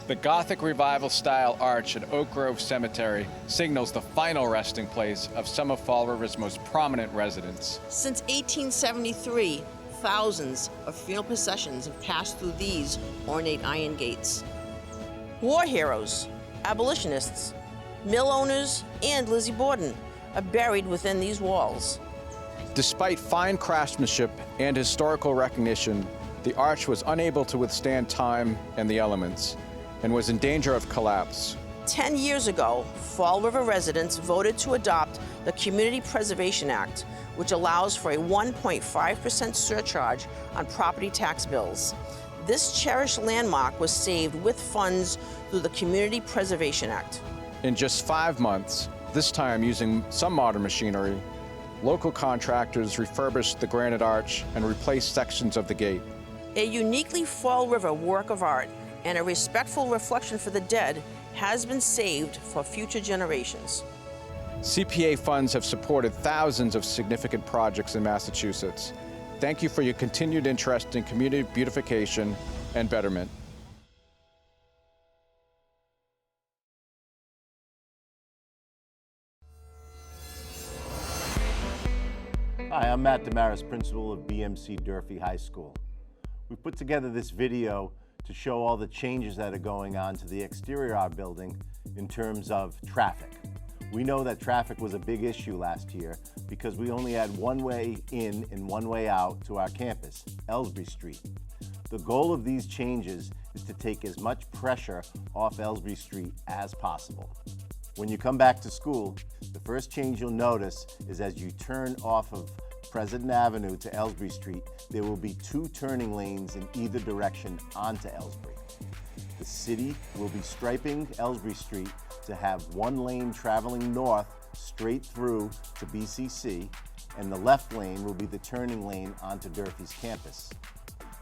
The Gothic Revival-style arch at Oak Grove Cemetery signals the final resting place of some of Fall River's most prominent residents. Since 1873, thousands of funeral processions have passed through these ornate iron gates. War heroes, abolitionists, mill owners, and Lizzie Borden are buried within these walls. Despite fine craftsmanship and historical recognition, the arch was unable to withstand time and the elements, and was in danger of collapse. 10 years ago, Fall River residents voted to adopt the Community Preservation Act, which allows for a 1.5% surcharge on property tax bills. This cherished landmark was saved with funds through the Community Preservation Act. In just 5 months, This time, using some modern machinery, local contractors refurbished the granite arch and replaced sections of the gate. A uniquely Fall River work of art and a respectful reflection for the dead has been saved for future generations. CPA funds have supported thousands of significant projects in Massachusetts. Thank you for your continued interest in community beautification and betterment. Hi, I'm Matt Damaris, principal of BMC Durfee High School. We put together this video to show all the changes that are going on to the exterior of our building in terms of traffic. We know that traffic was a big issue last year because we only had one way in and one way out to our campus, Ellsbury Street. The goal of these changes is to take as much pressure off Ellsbury Street as possible. When you come back to school, the first change you'll notice is as you turn off of President Avenue to Ellsbury Street, there will be 2 turning lanes in either direction onto Ellsbury. The city will be striping Ellsbury Street to have 1 lane traveling north straight through to BCC, and the left lane will be the turning lane onto Durfee's campus.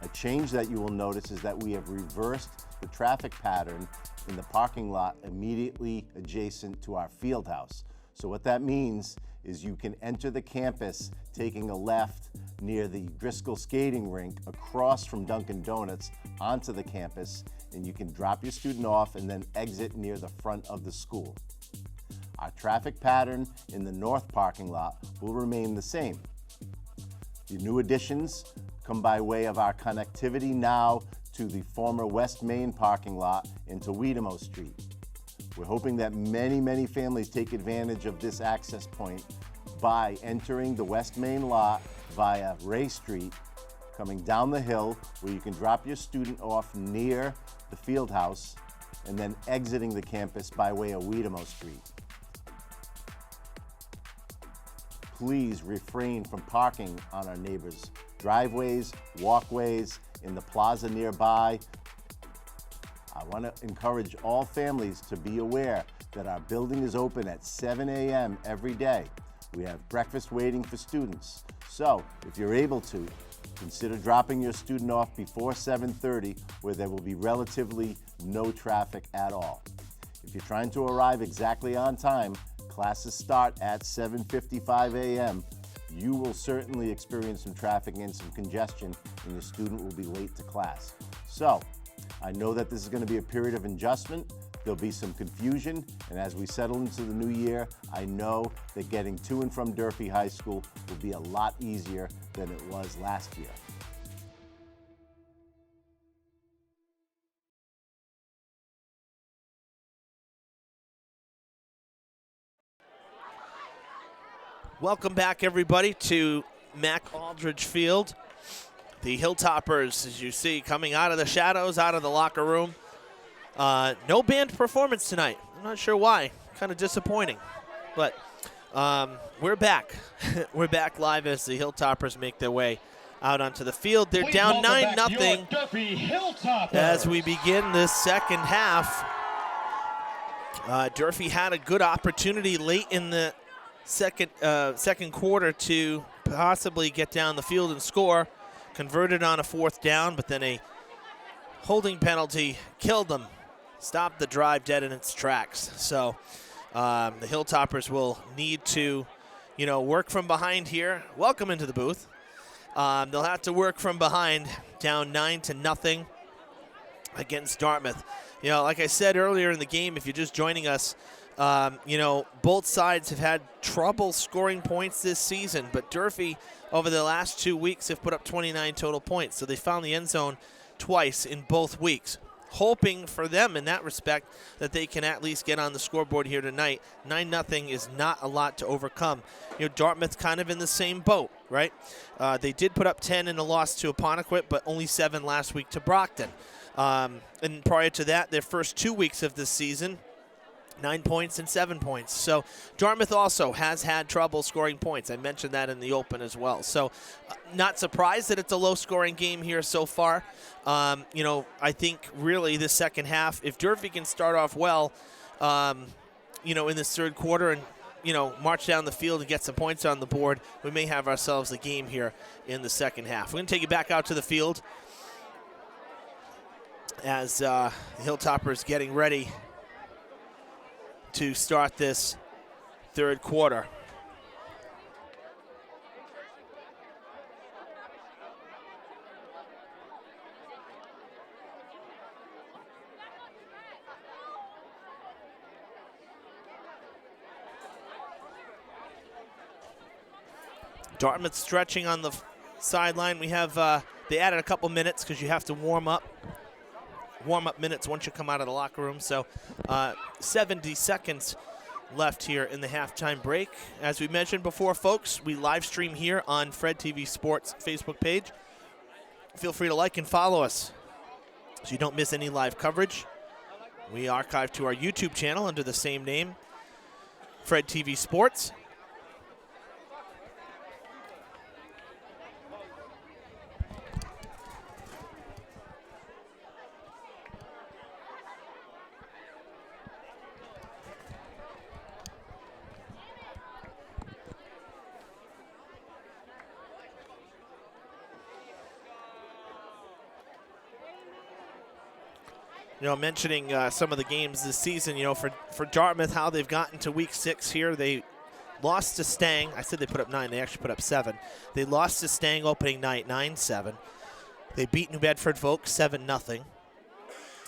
A change that you will notice is that we have reversed the traffic pattern in the parking lot immediately adjacent to our field house. So what that means is you can enter the campus taking a left near the Driscoll skating rink across from Dunkin' Donuts onto the campus, and you can drop your student off and then exit near the front of the school. Our traffic pattern in the north parking lot will remain the same. The new additions come by way of our connectivity now to the former West Main parking lot into Wiedemoe Street. We're hoping that many families take advantage of this access point by entering the West Main lot via Ray Street, coming down the hill where you can drop your student off near the field house, and then exiting the campus by way of Wiedemoe Street. Please refrain from parking on our neighbors' driveways, walkways, in the plaza nearby. I want to encourage all families to be aware that our building is open at 7 a.m. every day. We have breakfast waiting for students. So if you're able to, consider dropping your student off before 7:30, where there will be relatively no traffic at all. If you're trying to arrive exactly on time, classes start at 7:55 a.m. You will certainly experience some traffic and some congestion, and your student will be late to class. So I know that this is going to be a period of adjustment. There'll be some confusion, and as we settle into the new year, I know that getting to and from Durfee High School will be a lot easier than it was last year. Welcome back, everybody, to Mac Aldridge Field. The Hilltoppers, as you see, coming out of the shadows, out of the locker room. No band performance tonight. I'm not sure why. Kind of disappointing. But we're back. We're back live as the Hilltoppers make their way out onto the field. They're down 9-0 as we begin this second half. Durfee had a good opportunity late in the second quarter to possibly get down the field and score. Converted on a 4th down, but then a holding penalty killed them. Stopped the drive dead in its tracks. So the Hilltoppers will need to, work from behind here. Welcome into the booth. They'll have to work from behind, down 9-0 against Dartmouth. Like I said earlier in the game, if you're just joining us, both sides have had trouble scoring points this season, but Durfee over the last 2 weeks have put up 29 total points. So they found the end zone twice in both weeks. Hoping for them in that respect that they can at least get on the scoreboard here tonight. 9-0 is not a lot to overcome. Dartmouth's kind of in the same boat, right? They did put up 10 in a loss to Apponequet, but only 7 last week to Brockton. And prior to that, their first 2 weeks of this season, 9 points and 7 points. So Dartmouth also has had trouble scoring points. I mentioned that in the open as well. So not surprised that it's a low-scoring game here so far. I think really the second half, if Durfee can start off well, in this third quarter and march down the field and get some points on the board, we may have ourselves a game here in the second half. We're going to take you back out to the field as the Hilltoppers getting ready to start this third quarter. Dartmouth stretching on the sideline. We have, they added a couple minutes because you have to warm up minutes once you come out of the locker room. So 70 seconds left here in the halftime break. As we mentioned before, folks, we live stream here on Fred TV Sports Facebook page. Feel free to like and follow us so you don't miss any live coverage. We archive to our YouTube channel under the same name, Fred TV Sports. Mentioning some of the games this season, for Dartmouth, how they've gotten to week 6 here. They lost to Stang. I said they put up 9. They actually put up 7. They lost to Stang opening night 9-7. They beat New Bedford Volk 7-0.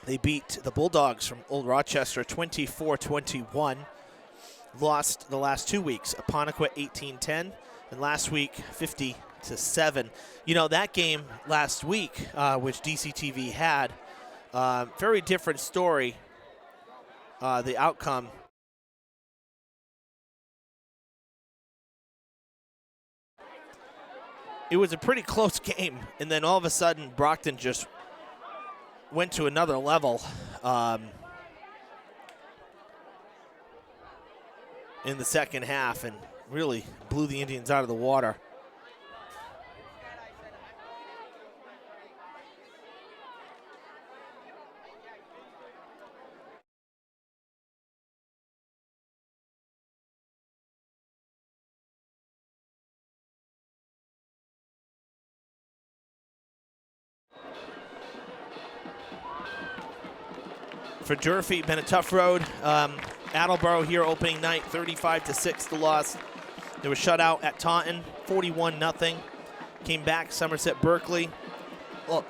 They beat the Bulldogs from Old Rochester 24-21. Lost the last 2 weeks, Apponequet 18-10, and last week 50-7. That game last week, which DCTV had, very different story, the outcome. It was a pretty close game, and then all of a sudden Brockton just went to another level in the second half and really blew the Indians out of the water. For Durfee, been a tough road. Attleboro here opening night, 35-6 the loss. They were shut out at Taunton, 41-0. Came back, Somerset Berkeley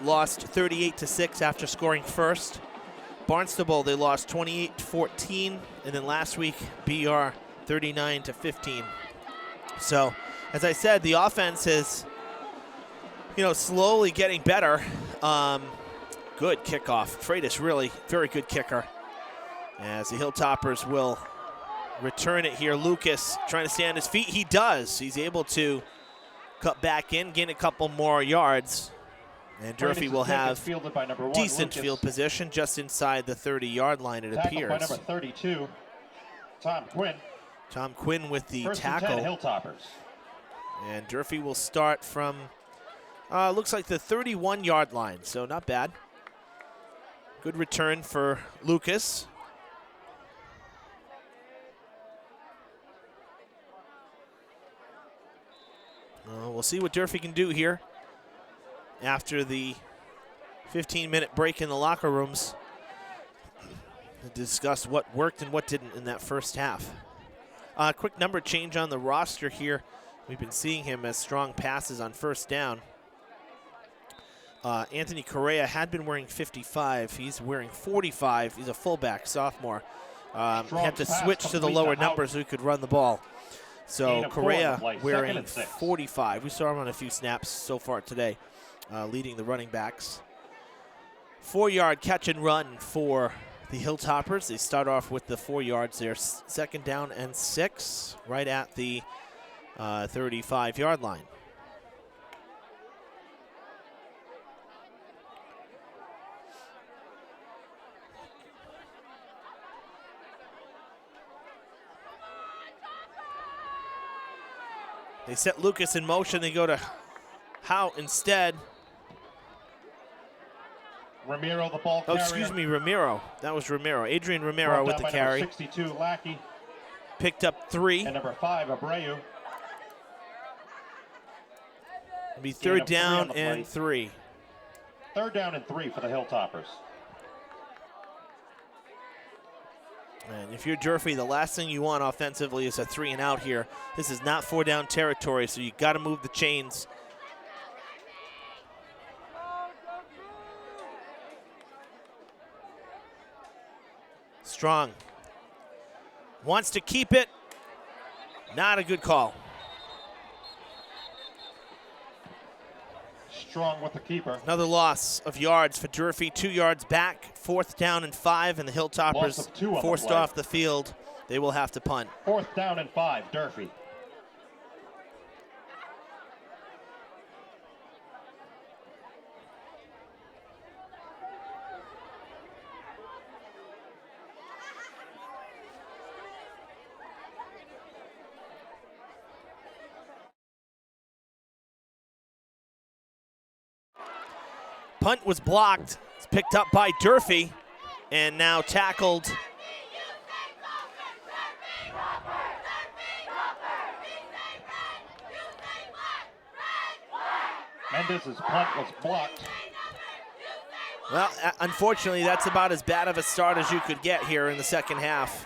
lost 38-6 after scoring first. Barnstable, they lost 28-14, and then last week, BR 39-15. So, as I said, the offense is, slowly getting better. Good kickoff. Freitas really very good kicker. As the Hilltoppers will return it here. Lucas trying to stay on his feet. He does. He's able to cut back in, gain a couple more yards. And Durfee will have decent field position just inside the 30-yard line, it appears. By number 32, Tom Quinn. Tom Quinn with the First tackle. and 10 Hilltoppers. And Durfee will start from, looks like the 31-yard line, so not bad. Good return for Lucas. We'll see what Durfee can do here after the 15-minute break in the locker rooms to discuss what worked and what didn't in that first half. Quick number change on the roster here. We've been seeing him as strong passes on first down. Anthony Correa had been wearing 55. He's wearing 45. He's a fullback, sophomore. Had to switch to the lower numbers so he could run the ball. So Correa wearing 45. We saw him on a few snaps so far today, leading the running backs. 4-yard catch and run for the Hilltoppers. They start off with the 4 yards there. Second down and 6, right at the 35-yard line. They set Lucas in motion. They go to Howe instead. Ramiro, the ball carrier. Oh, excuse me, Ramiro. That was Ramiro. Adrian Ramiro with the carry. 62, Lackey. picked up 3. And number 5, Abreu. It'll be third down and 3. Third down and 3 for the Hilltoppers. And if you're Durfee, the last thing you want offensively is a 3 and out here. This is not 4-down territory, so you got to move the chains. Strong wants to keep it. Not a good call. Strong with the keeper. Another loss of yards for Durfee, 2 yards back, 4th down and 5, and the Hilltoppers forced off the field. They will have to punt. 4th down and 5, Durfee. Punt was blocked. It's picked up by Durfee and now tackled. Mendez's punt was blocked. Well, unfortunately, that's about as bad of a start as you could get here in the second half.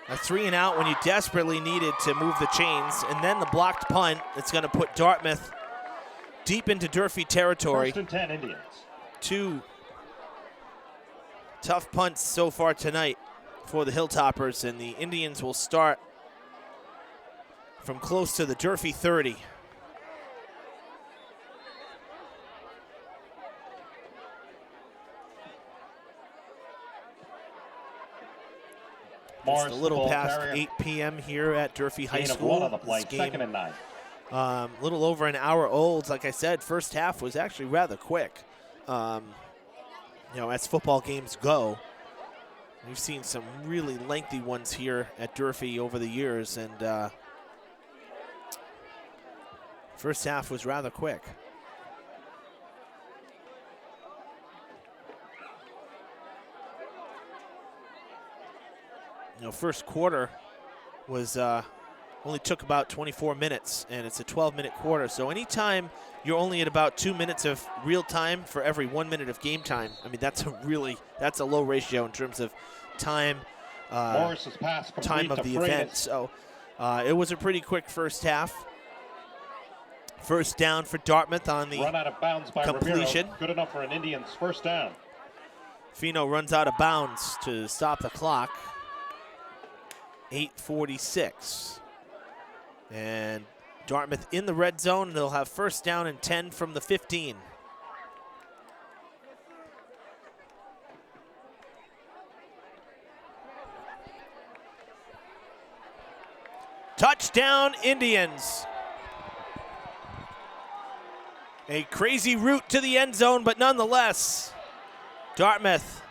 A 3 and out when you desperately needed to move the chains, and then the blocked punt. It's going to put Dartmouth deep into Durfee territory. 1st and 10 Indians. 2 tough punts so far tonight for the Hilltoppers, and the Indians will start from close to the Durfee 30. Just a little past 8 p.m. here at Durfee High School. 1 on the play, 2nd and 9. A little over an hour old. Like I said, first half was actually rather quick. As football games go, we've seen some really lengthy ones here at Durfee over the years, and first half was rather quick. First quarter was only took about 24 minutes, and it's a 12-minute quarter. So anytime you're only at about 2 minutes of real time for every 1 minute of game time, I mean, that's a low ratio in terms of time, Morris's pass time of the event. So it was a pretty quick first half. First down for Dartmouth on the run out of bounds by completion. Ramiro. Good enough for an Indians first down. Fino runs out of bounds to stop the clock. 8:46. And Dartmouth in the red zone. They'll have first down and 10 from the 15. Touchdown, Indians. A crazy route to the end zone, but nonetheless, Dartmouth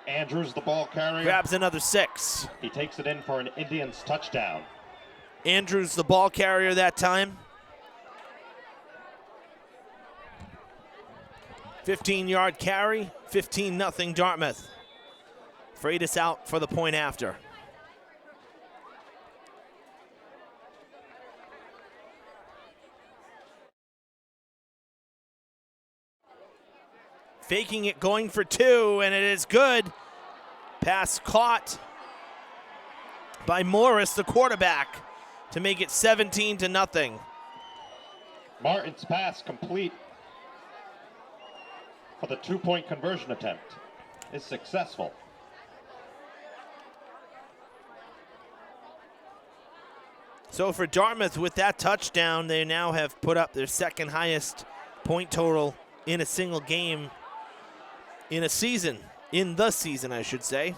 Andrews, the ball carrier, grabs another 6. He takes it in for an Indians touchdown. Andrews, the ball carrier that time. 15-yard carry, 15-0 Dartmouth. Freitas out for the point after. Faking it, going for 2, and it is good. Pass caught by Morris, the quarterback, to make it 17-0. Martin's pass complete for the 2-point conversion attempt is successful. So for Dartmouth, with that touchdown, they now have put up their second highest point total in a single game in the season, I should say.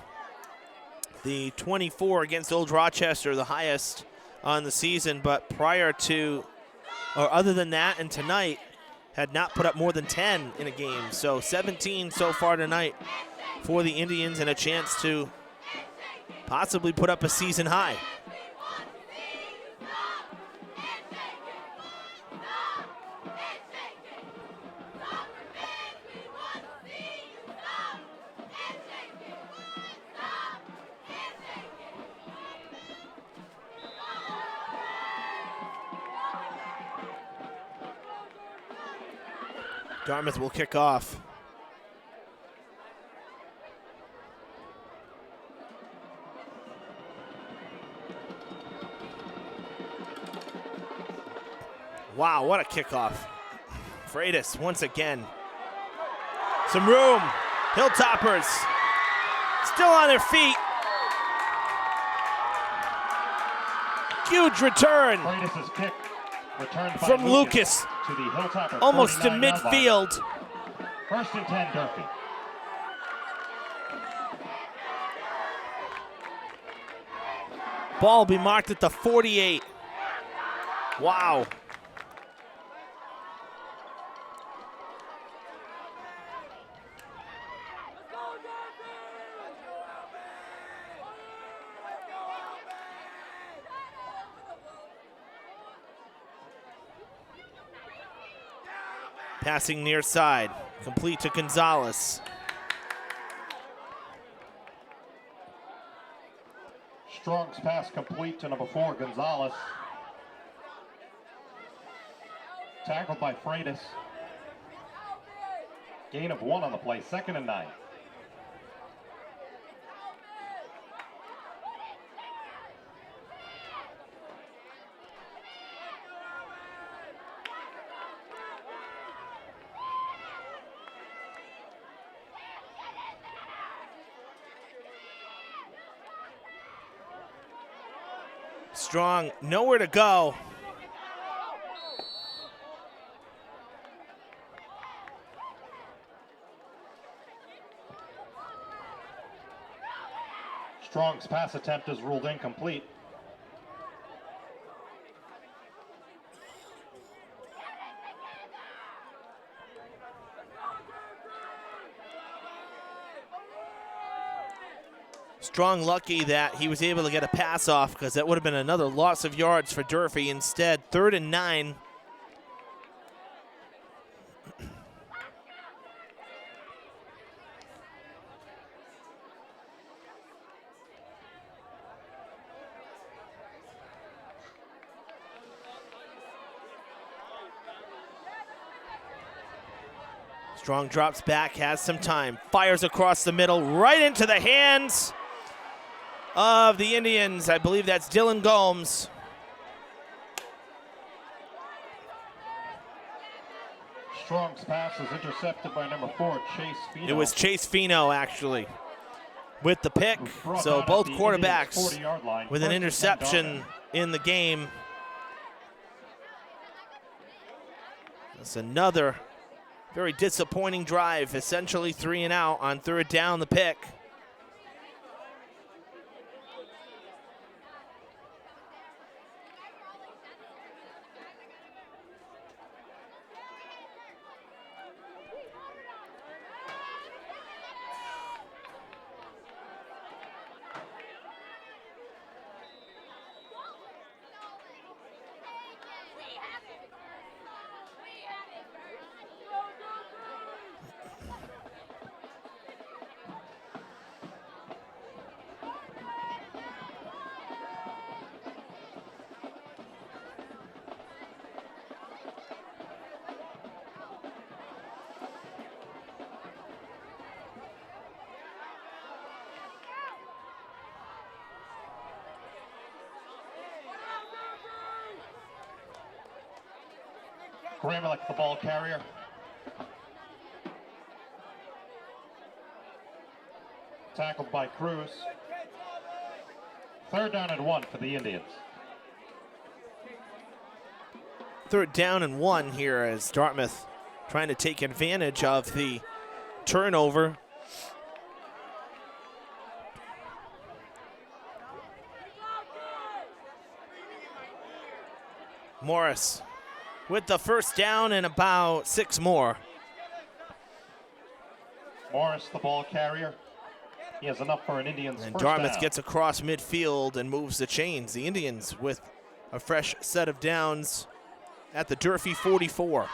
The 24 against Old Rochester, the highest on the season, but prior to, or other than that and tonight, had not put up more than 10 in a game. So 17 so far tonight for the Indians, and a chance to possibly put up a season high. Dartmouth will kick off. Wow, what a kickoff. Freitas once again. Some room. Hilltoppers still on their feet. Huge return Freitas' kick returned by from Lucas to the Hilltopper almost to 49-yard line. midfield. 1st and 10, Durfee. Ball will be marked at the 48. Wow. Passing near side, complete to Gonzalez. Strong's pass complete to number 4, Gonzalez. Tackled by Freitas. Gain of 1 on the play, 2nd and 9. Strong, nowhere to go. Strong's pass attempt is ruled incomplete. Strong lucky that he was able to get a pass off because that would have been another loss of yards for Durfee. Instead, 3rd and 9. Strong drops back, has some time, fires across the middle, right into the hands of the Indians. I believe that's Dylan Gomes. Strong's pass is intercepted by number 4, Chase Fino. It was Chase Fino, actually, with the pick. So both quarterbacks with an interception in the game. That's another very disappointing drive, essentially 3 and out on 3rd down, the pick. Gramilik, the ball carrier. Tackled by Cruz. 3rd down and 1 for the Indians. 3rd down and 1 here as Dartmouth trying to take advantage of the turnover. Morris with the 1st down and about 6 more. Morris, the ball carrier. He has enough for an Indians And first Dartmouth down. gets across midfield and moves the chains. The Indians with a fresh set of downs at the Durfee 44.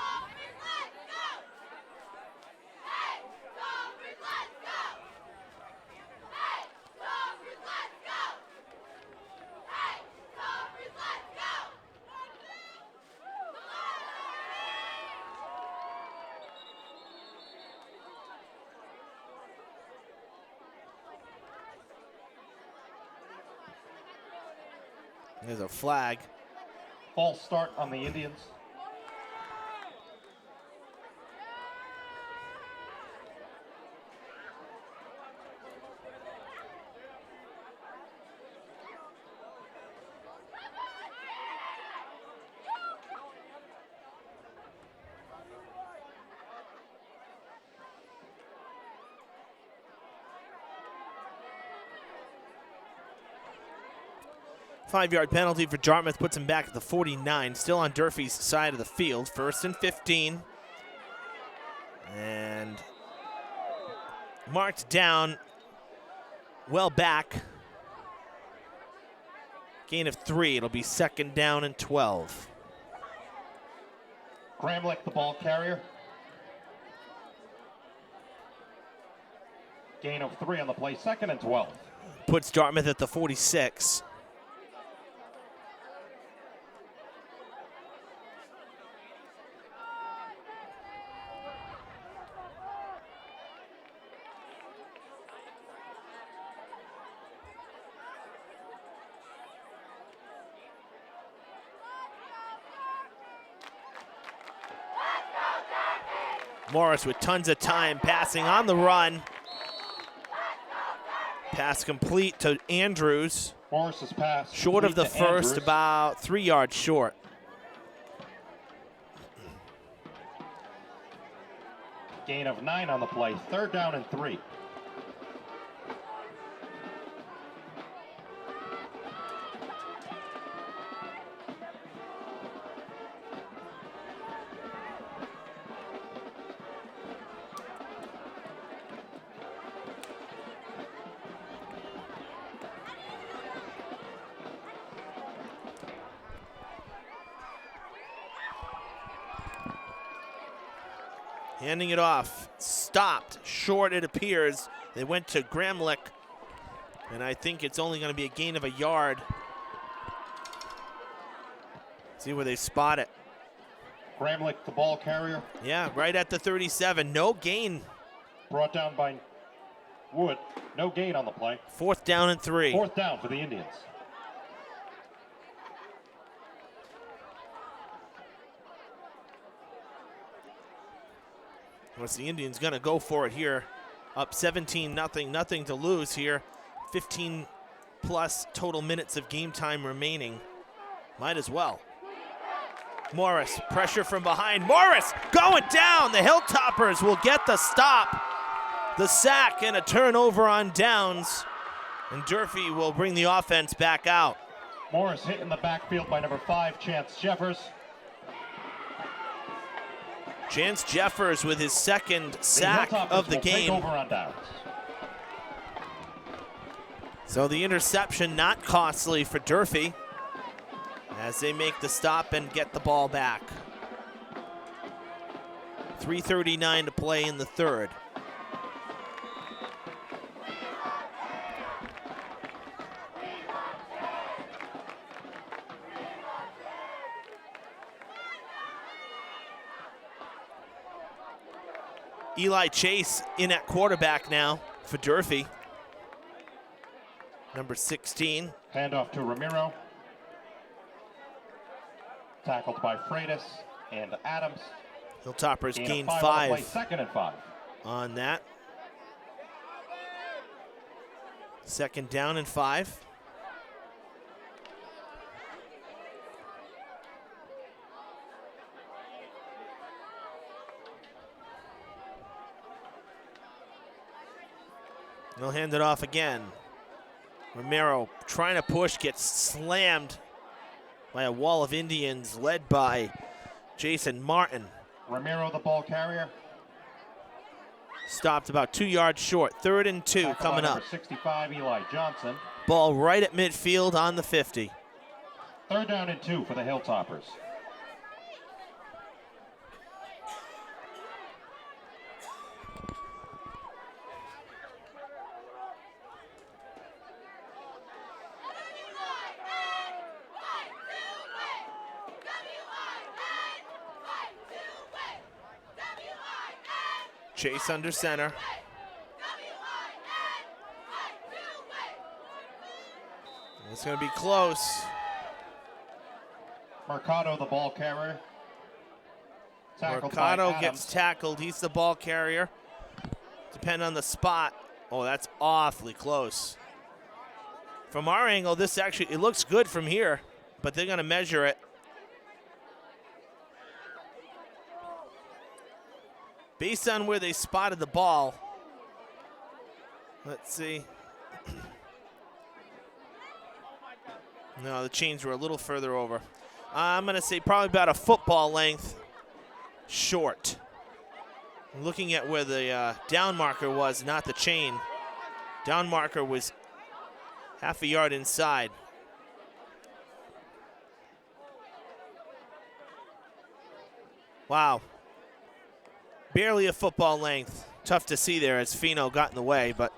There's a flag. False start on the Indians. Five-yard penalty for Dartmouth puts him back at the 49, still on Durfee's side of the field. 1st and 15. And marked down, well back. Gain of 3, it'll be 2nd down and 12. Gramlich, the ball carrier. Gain of 3 on the play, 2nd and 12. Puts Dartmouth at the 46. Morris with tons of time, passing on the run. Pass complete to Andrews. Morris's pass. Short of the first, Andrews. about 3 yards short. Gain of 9 on the play, 3rd down and 3. Handing it off, stopped, short it appears. They went to Gramlich, and I think it's only going to be a gain of a yard. See where they spot it. Gramlich, the ball carrier. Yeah, right at the 37, no gain. Brought down by Wood, no gain on the play. 4th down and 3. 4th down for the Indians. What's the Indians gonna go for it here? Up 17-0, nothing to lose here. 15 plus total minutes of game time remaining. Might as well. Morris, pressure from behind. Morris going down. The Hilltoppers will get the stop, the sack, and a turnover on downs. And Durfee will bring the offense back out. Morris hit in the backfield by number 5, Chance Jeffers. Chance Jeffers with his 2nd sack of the game. Take over on downs. So the interception not costly for Durfee as they make the stop and get the ball back. 3:39 to play in the 3rd. Eli Chase in at quarterback now for Durfee. Number 16. Handoff to Ramiro. Tackled by Freitas and Adams. Hilltoppers gain 5 on the play, 2nd and 5. On that. 2nd down and 5. They'll hand it off again. Romero trying to push, gets slammed by a wall of Indians led by Jason Martin. Ramiro, the ball carrier. Stopped about 2 yards short. 3rd and 2 Tackled coming by up. number 65, Eli Johnson. Ball right at midfield on the 50. 3rd down and 2 for the Hilltoppers. Chase under center. It's going to be close. Mercado, the ball carrier. Tackled by Mercado Adams. gets tackled. He's the ball carrier. Depend on the spot. Oh, that's awfully close. From our angle, this actually, it looks good from here, but they're going to measure it. Based on where they spotted the ball, let's see. No, the chains were a little further over. I'm going to say probably about a football length short. Looking at where the down marker was, not the chain. Down marker was half a yard inside. Wow. Barely a football length. Tough to see there as Fino got in the way, but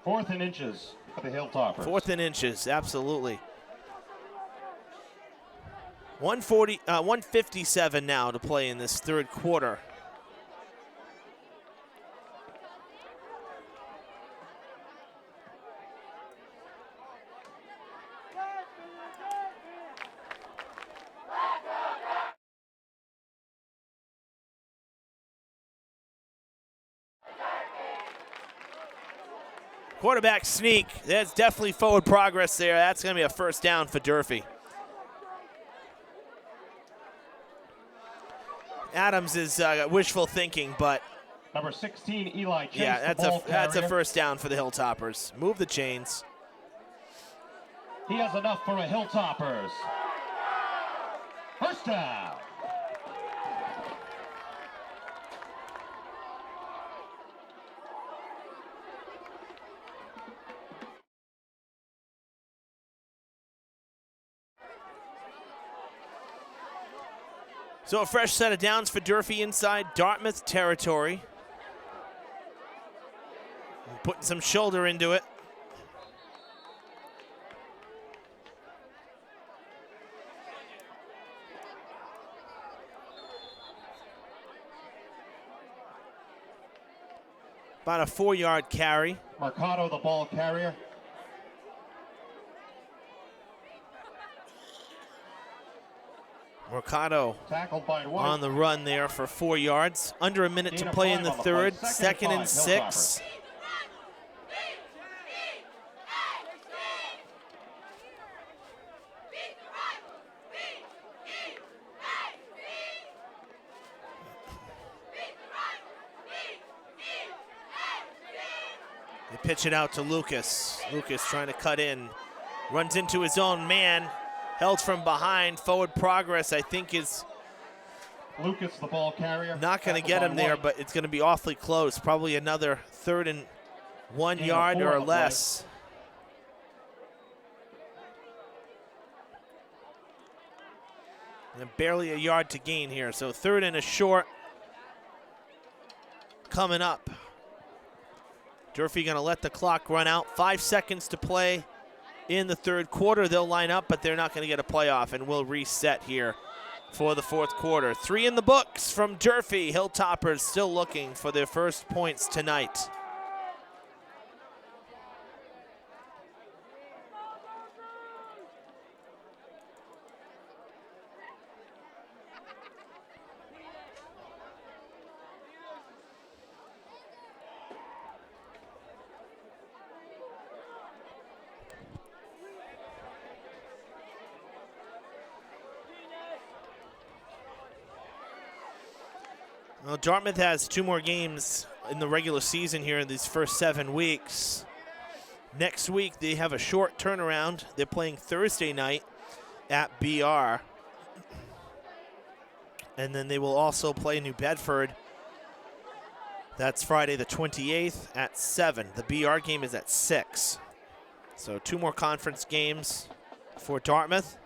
4th and inches for the Hilltoppers. 4th and inches, absolutely. 157 now to play in this third quarter. Quarterback sneak. There's definitely forward progress there. That's going to be a first down for Durfee. Adams is wishful thinking, but number 16, Eli Chase. yeah, the that's a carrier. first down for the Hilltoppers. Move the chains. He has enough for a Hilltoppers. First down. So a fresh set of downs for Durfee inside Dartmouth territory. Putting some shoulder into it. About a 4-yard carry. Mercado, the ball carrier. Mercado Tackled by White. on the run there for 4 yards. Under a minute to Gain of play in 5 the on the third. play. Second and 5, 6. They pitch it out to Lucas. Lucas trying to cut in. Runs into his own man. Held from behind. Forward progress, I think, is Lucas, the ball carrier. not going to Tackled get by him there, White. but it's going to be awfully close. Probably another 3rd and 1 Gain of yard 4 or on the play. less. And barely a yard to gain here. So 3rd and a short coming up. Durfee going to let the clock run out. 5 seconds to play in the third quarter. They'll line up, but they're not going to get a playoff, and we'll reset here for the fourth quarter. 3 in the books from Durfee. Hilltoppers still looking for their first points tonight. Well, Dartmouth has 2 more games in the regular season here in these first 7 weeks. Next week, they have a short turnaround. They're playing Thursday night at BR. And then they will also play New Bedford. That's Friday the 28th at 7. The BR game is at 6. So 2 more conference games for Dartmouth.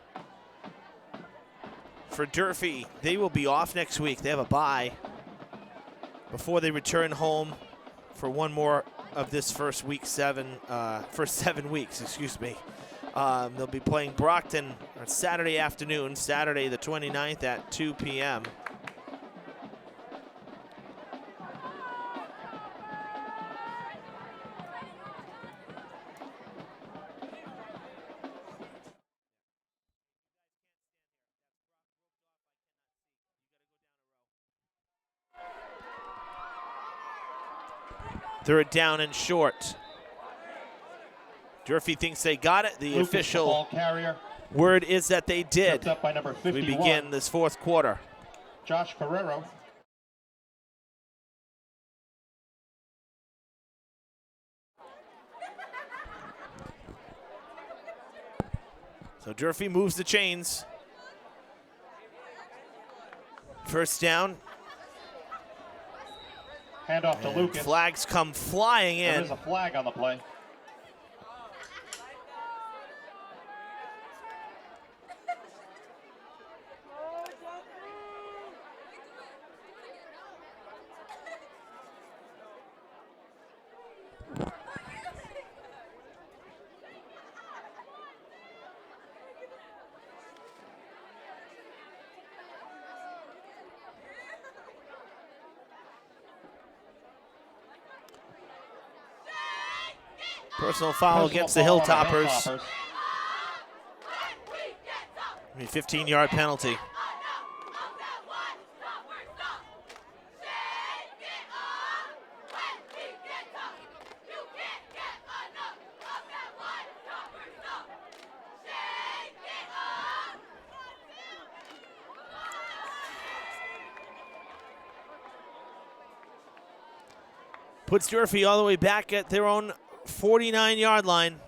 For Durfee, they will be off next week. They have a bye before they return home for one more of this first 7 weeks, excuse me. They'll be playing Brockton on Saturday afternoon, Saturday the 29th at 2 p.m. Third down and short. Durfee thinks they got it. The Lucas, official the ball carrier. word is that they did. Tripped up by number 51. We begin this fourth quarter. Josh Carrero. So Durfee moves the chains. First down. Handoff to Lucas. Flags come flying in. There is a flag on the play. Personal foul against the Hilltoppers. 15-yard penalty. Puts Durfee all the way back at their own 49-yard line.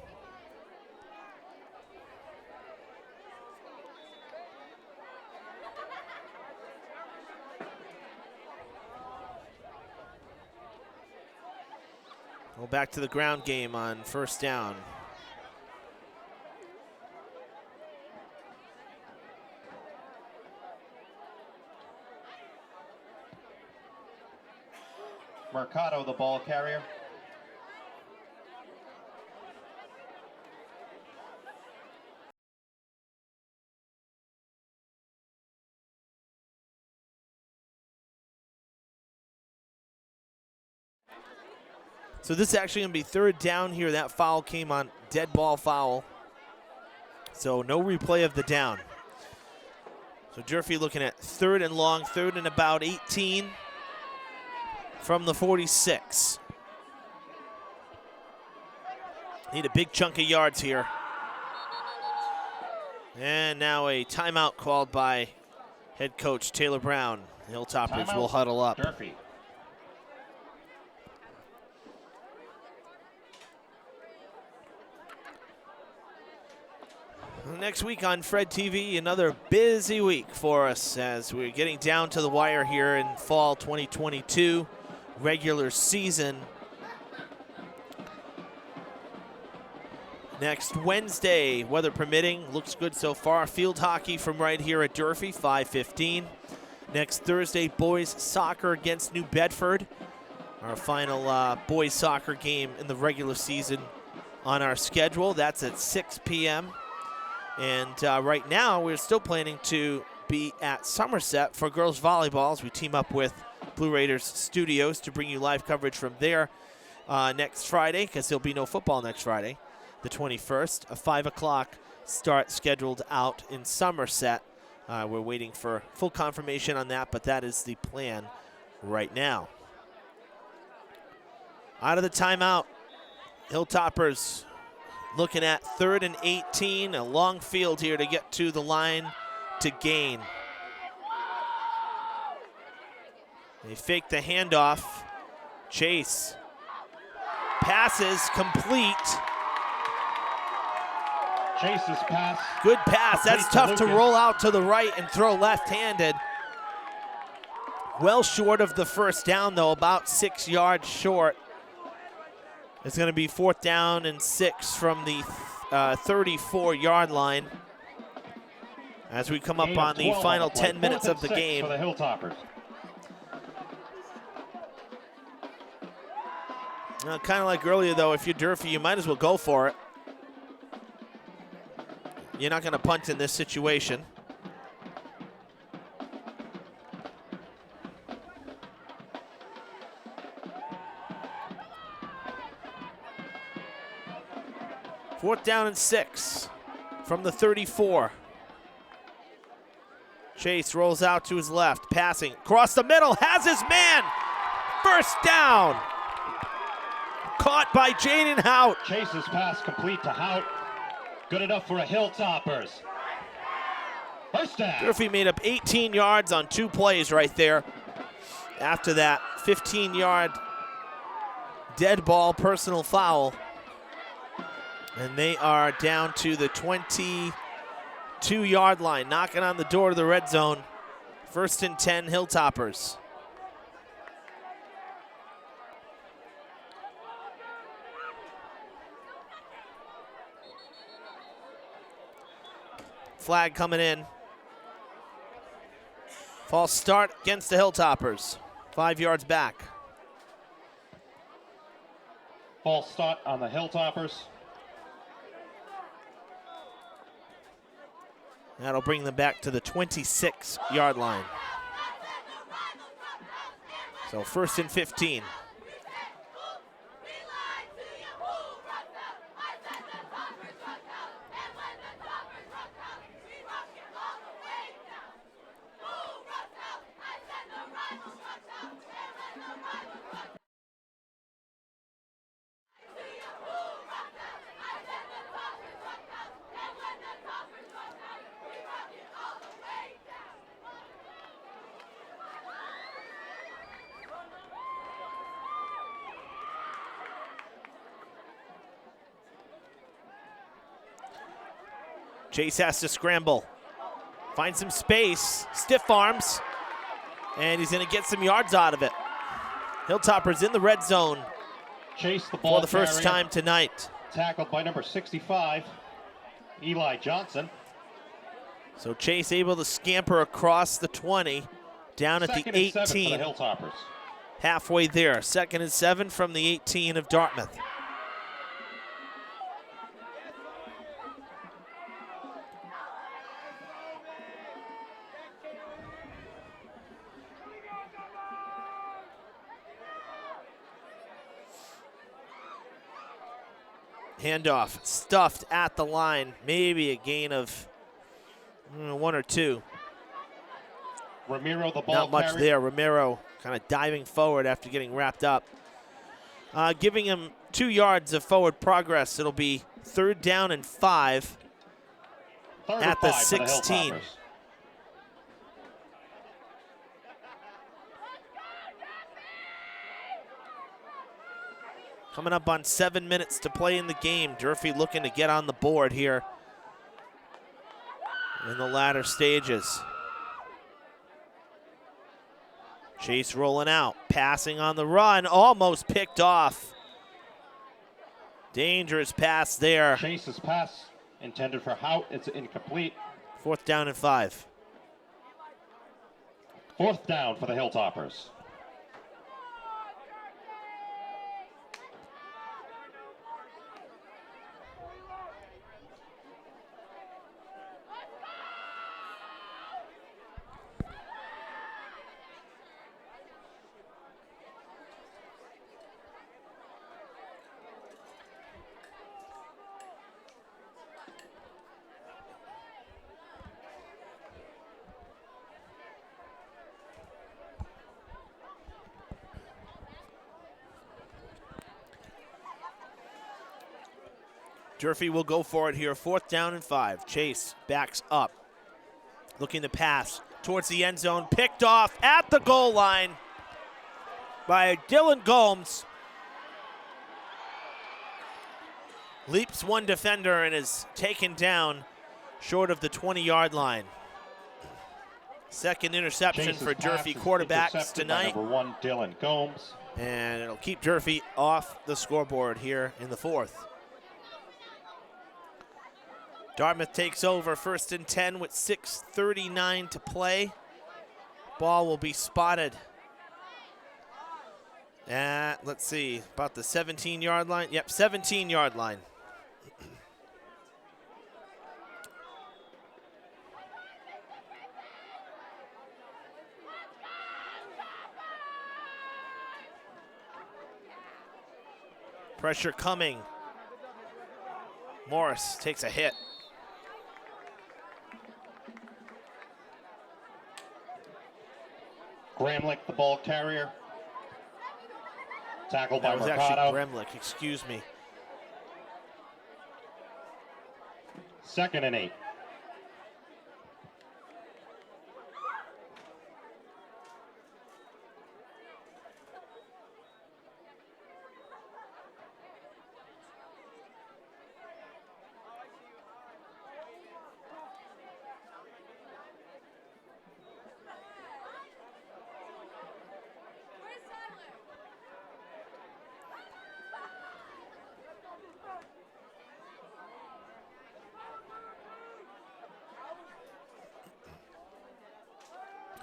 Go back to the ground game on first down. Mercado, the ball carrier. So this is actually going to be third down here. That foul came on dead ball foul. So no replay of the down. So Durfee looking at third and long, third and about 18 from the 46. Need a big chunk of yards here. And now a timeout called by head coach Taylor Brown. The Hilltoppers will huddle up. Durfee. Next week on Fred TV, another busy week for us as we're getting down to the wire here in fall 2022 regular season. Next Wednesday, weather permitting, looks good so far. Field hockey from right here at Durfee, 5:15. Next Thursday, boys soccer against New Bedford. Our final boys soccer game in the regular season on our schedule. That's at 6 p.m. And right now, we're still planning to be at Somerset for girls volleyball as we team up with Blue Raiders Studios to bring you live coverage from there next Friday, because there'll be no football next Friday, the 21st. A 5 o'clock start scheduled out in Somerset. We're waiting for full confirmation on that, but that is the plan right now. Out of the timeout, Hilltoppers looking at 3rd and 18, a long field here to get to the line to gain. They fake the handoff. Chase passes complete. Chase's pass. Good pass. That's tough to roll out to the right and throw left-handed. Well short of the first down, though, about 6 yards short. It's going to be 4th down and 6 from the 34-yard line as we come up on the final 10 minutes of the game. For the Hilltoppers. Kind of like earlier, though, if you're Durfee, you might as well go for it. You're not going to punt in this situation. Fourth down and 6 from the 34. Chase rolls out to his left, passing across the middle, has his man. First down. caught by Jaden Hout. Chase's pass complete to Hout. Good enough for a Hilltoppers. First down. Durfee made up 18 yards on 2 plays right there. After that 15-yard dead ball personal foul. And they are down to the 22-yard line, knocking on the door to the red zone. 1st and 10, Hilltoppers. Flag coming in. False start against the Hilltoppers. 5 yards back. False start on the Hilltoppers. That'll bring them back to the 26-yard line. So 1st and 15. Chase has to scramble, find some space, stiff arms, and he's going to get some yards out of it. Hilltoppers in the red zone. Chase the ball for the first carrier. time tonight. Tackled by number 65, Eli Johnson. So Chase able to scamper across the 20, down at the 18. Second and 7 for the Hilltoppers. Halfway there. 2nd and 7 from the 18 of Dartmouth. Handoff stuffed at the line, maybe a gain of 1 or 2. Ramiro the ball Not much carrier. there. Ramiro kind of diving forward after getting wrapped up. Giving him 2 yards of forward progress. It'll be 3rd down and 5 at the 16. Coming up on 7 minutes to play in the game. Durfee looking to get on the board here in the latter stages. Chase rolling out, passing on the run, almost picked off. Dangerous pass there. Chase's pass intended for Hout. It's incomplete. 4th down and 5. 4th down for the Hilltoppers. Durfee will go for it here. 4th down and 5. Chase backs up. Looking to pass towards the end zone. Picked off at the goal line by Dylan Gomes. Leaps one defender and is taken down short of the 20-yard line. 2nd interception Chase's for pass Durfee is quarterbacks intercepted by tonight. Number 1, Dylan Gomes. And it'll keep Durfee off the scoreboard here in the 4th. Dartmouth takes over 1st and 10 with 6:39 to play. Ball will be spotted at, let's see, about the 17-yard line. Yep, 17-yard line. Pressure coming. Morris takes a hit. Gramlich, the ball carrier. Tackled by That was Mercado. actually Gremlick, excuse me. 2nd and 8.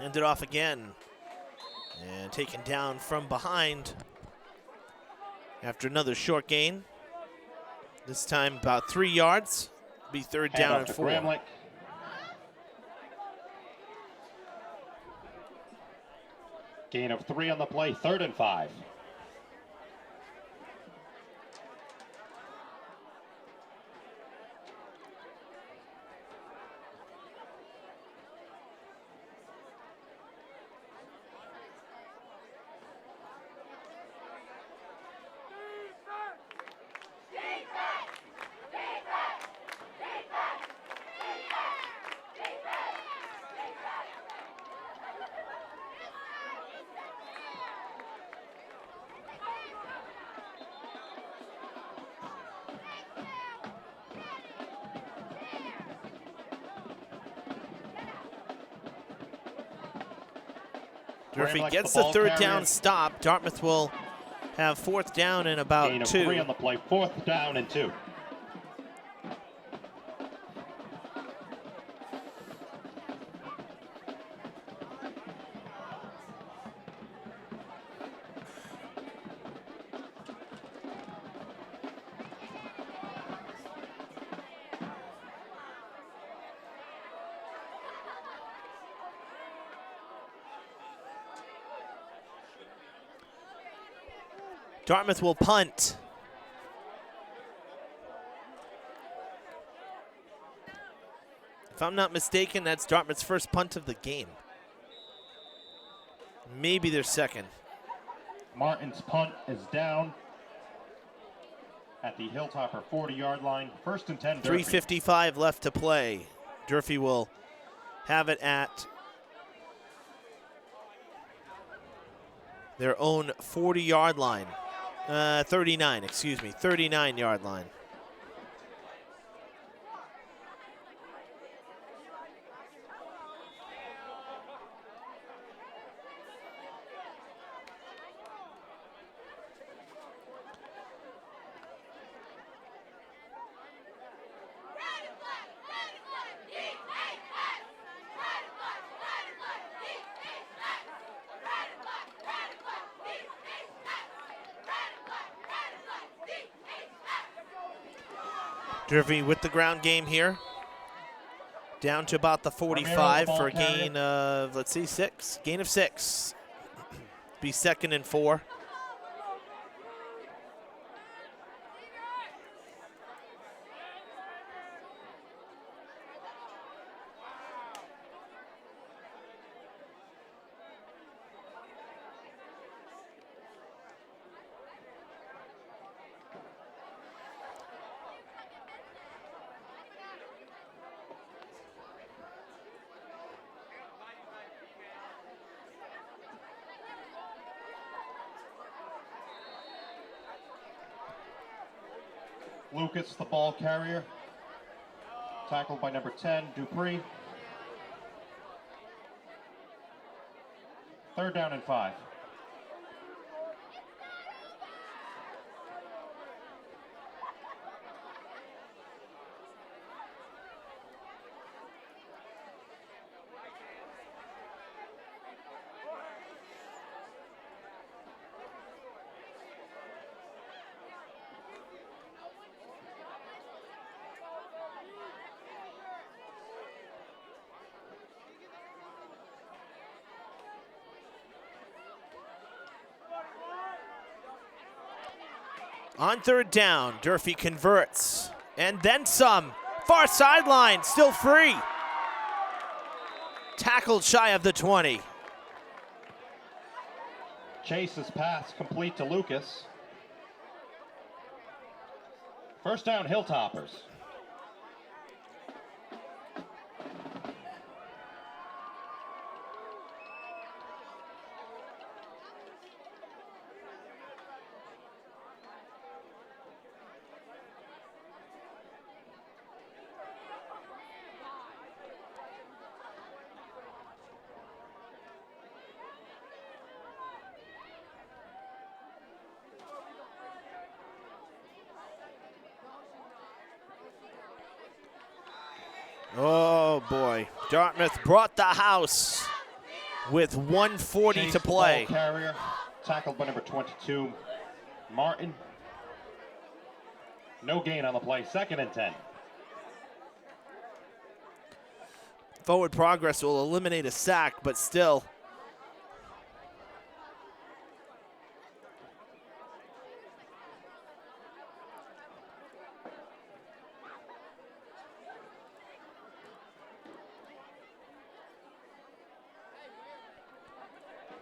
Ended off again. And taken down from behind after another short gain. This time about 3 yards. Be third down and 4. Gremlick. Gain of 3 on the play, 3rd and 5. Durfee gets the third down stop. Dartmouth will have 4th down and about Gain of 2. 3 on the play, 4th down and 2. Dartmouth will punt. If I'm not mistaken, that's Dartmouth's first punt of the game. Maybe their second. Martin's punt is down at the Hilltopper 40-yard line. 1st and 10. Durfee. 3:55 left to play. Durfee will have it at their own 40-yard line. 39, excuse me, 39-yard line. Durfee with the ground game here. Down to about the 45 for a gain of, let's see, 6. Gain of 6. Be 2nd and 4. Lucas, the ball carrier. Tackled by number 10, Dupree. 3rd down and 5. On 3rd down, Durfee converts, and then some. Far sideline, still free. Tackled shy of the 20. Chase's pass complete to Lucas. First down, Hilltoppers. Oh boy, Dartmouth brought the house with 1:40 Chase to play. Ball carrier, tackled by number 22, Martin. No gain on the play, 2nd and 10. Forward progress will eliminate a sack, but still.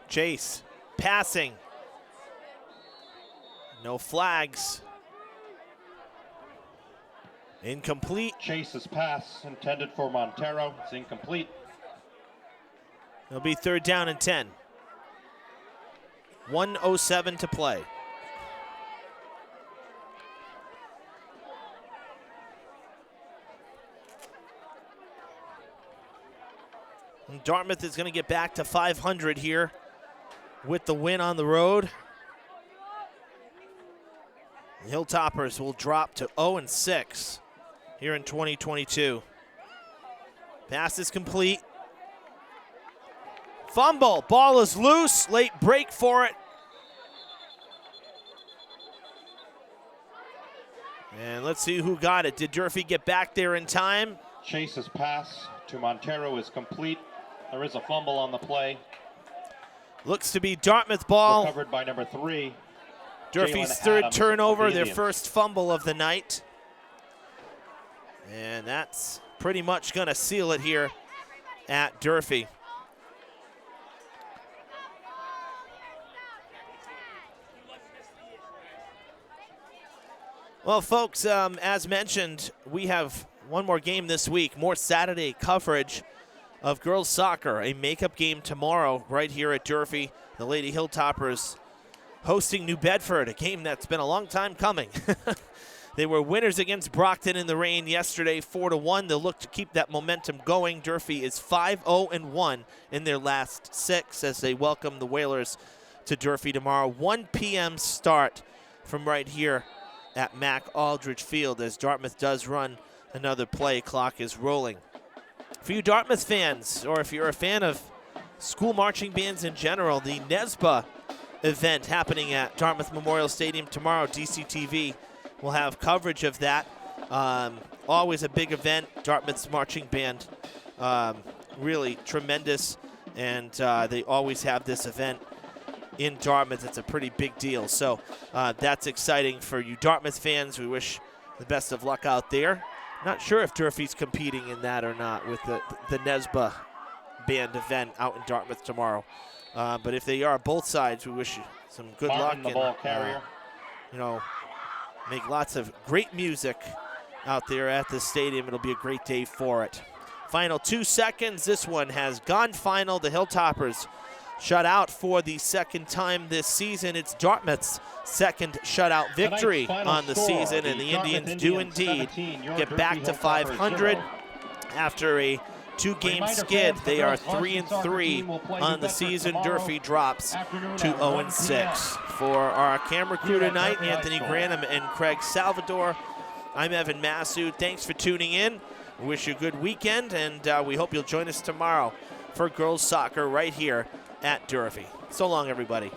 Chase passing. No flags. Incomplete. Chase's pass intended for Montero. It's incomplete. It'll be 3rd down and 10. 1:07 to play. And Dartmouth is going to get back to 500 here with the win on the road. The Hilltoppers will drop to 0-6 here in 2022. Pass is complete. Fumble. Ball is loose. Late break for it. And let's see who got it. Did Durfee get back there in time? Chase's pass to Montero is complete. There is a fumble on the play. Looks to be Dartmouth ball. Recovered by number 3. Durfee's Jalen 3rd Adams turnover, of the their Indians. 1st fumble of the night. And that's pretty much going to seal it here at Durfee. Well, folks, as mentioned, we have one more game this week, more Saturday coverage of girls soccer, a makeup game tomorrow right here at Durfee. The Lady Hilltoppers hosting New Bedford, a game that's been a long time coming. They were winners against Brockton in the rain yesterday, 4-1. They'll look to keep that momentum going. Durfee is 5-0-1 in their last 6 as they welcome the Whalers to Durfee tomorrow. 1 p.m. start from right here at Mac Aldridge Field as Dartmouth does run another play. Clock is rolling. For you Dartmouth fans, or if you're a fan of school marching bands in general, the NESBA event happening at Dartmouth Memorial Stadium tomorrow, DCTV will have coverage of that. Always a big event. Dartmouth's marching band, really tremendous, and they always have this event in Dartmouth. It's a pretty big deal. So that's exciting for you Dartmouth fans. We wish the best of luck out there. Not sure if Durfee's competing in that or not with the NESBA band event out in Dartmouth tomorrow. But if they are, both sides, we wish you some good luck. The ball carrier. Make lots of great music out there at the stadium. It'll be a great day for it. Final 2 seconds. This one has gone final. The Hilltoppers shut out for the 2nd time this season. It's Dartmouth's 2nd shutout victory on the season, and the Indians do indeed get back to 500 after a 2-game skid. They are 3-3 on the season. Durfee drops to 0-6. For our camera crew tonight, Anthony Granham and Craig Salvador, I'm Evan Massoud. Thanks for tuning in. We wish you a good weekend, and we hope you'll join us tomorrow for girls soccer right here at Durfee. So long, everybody.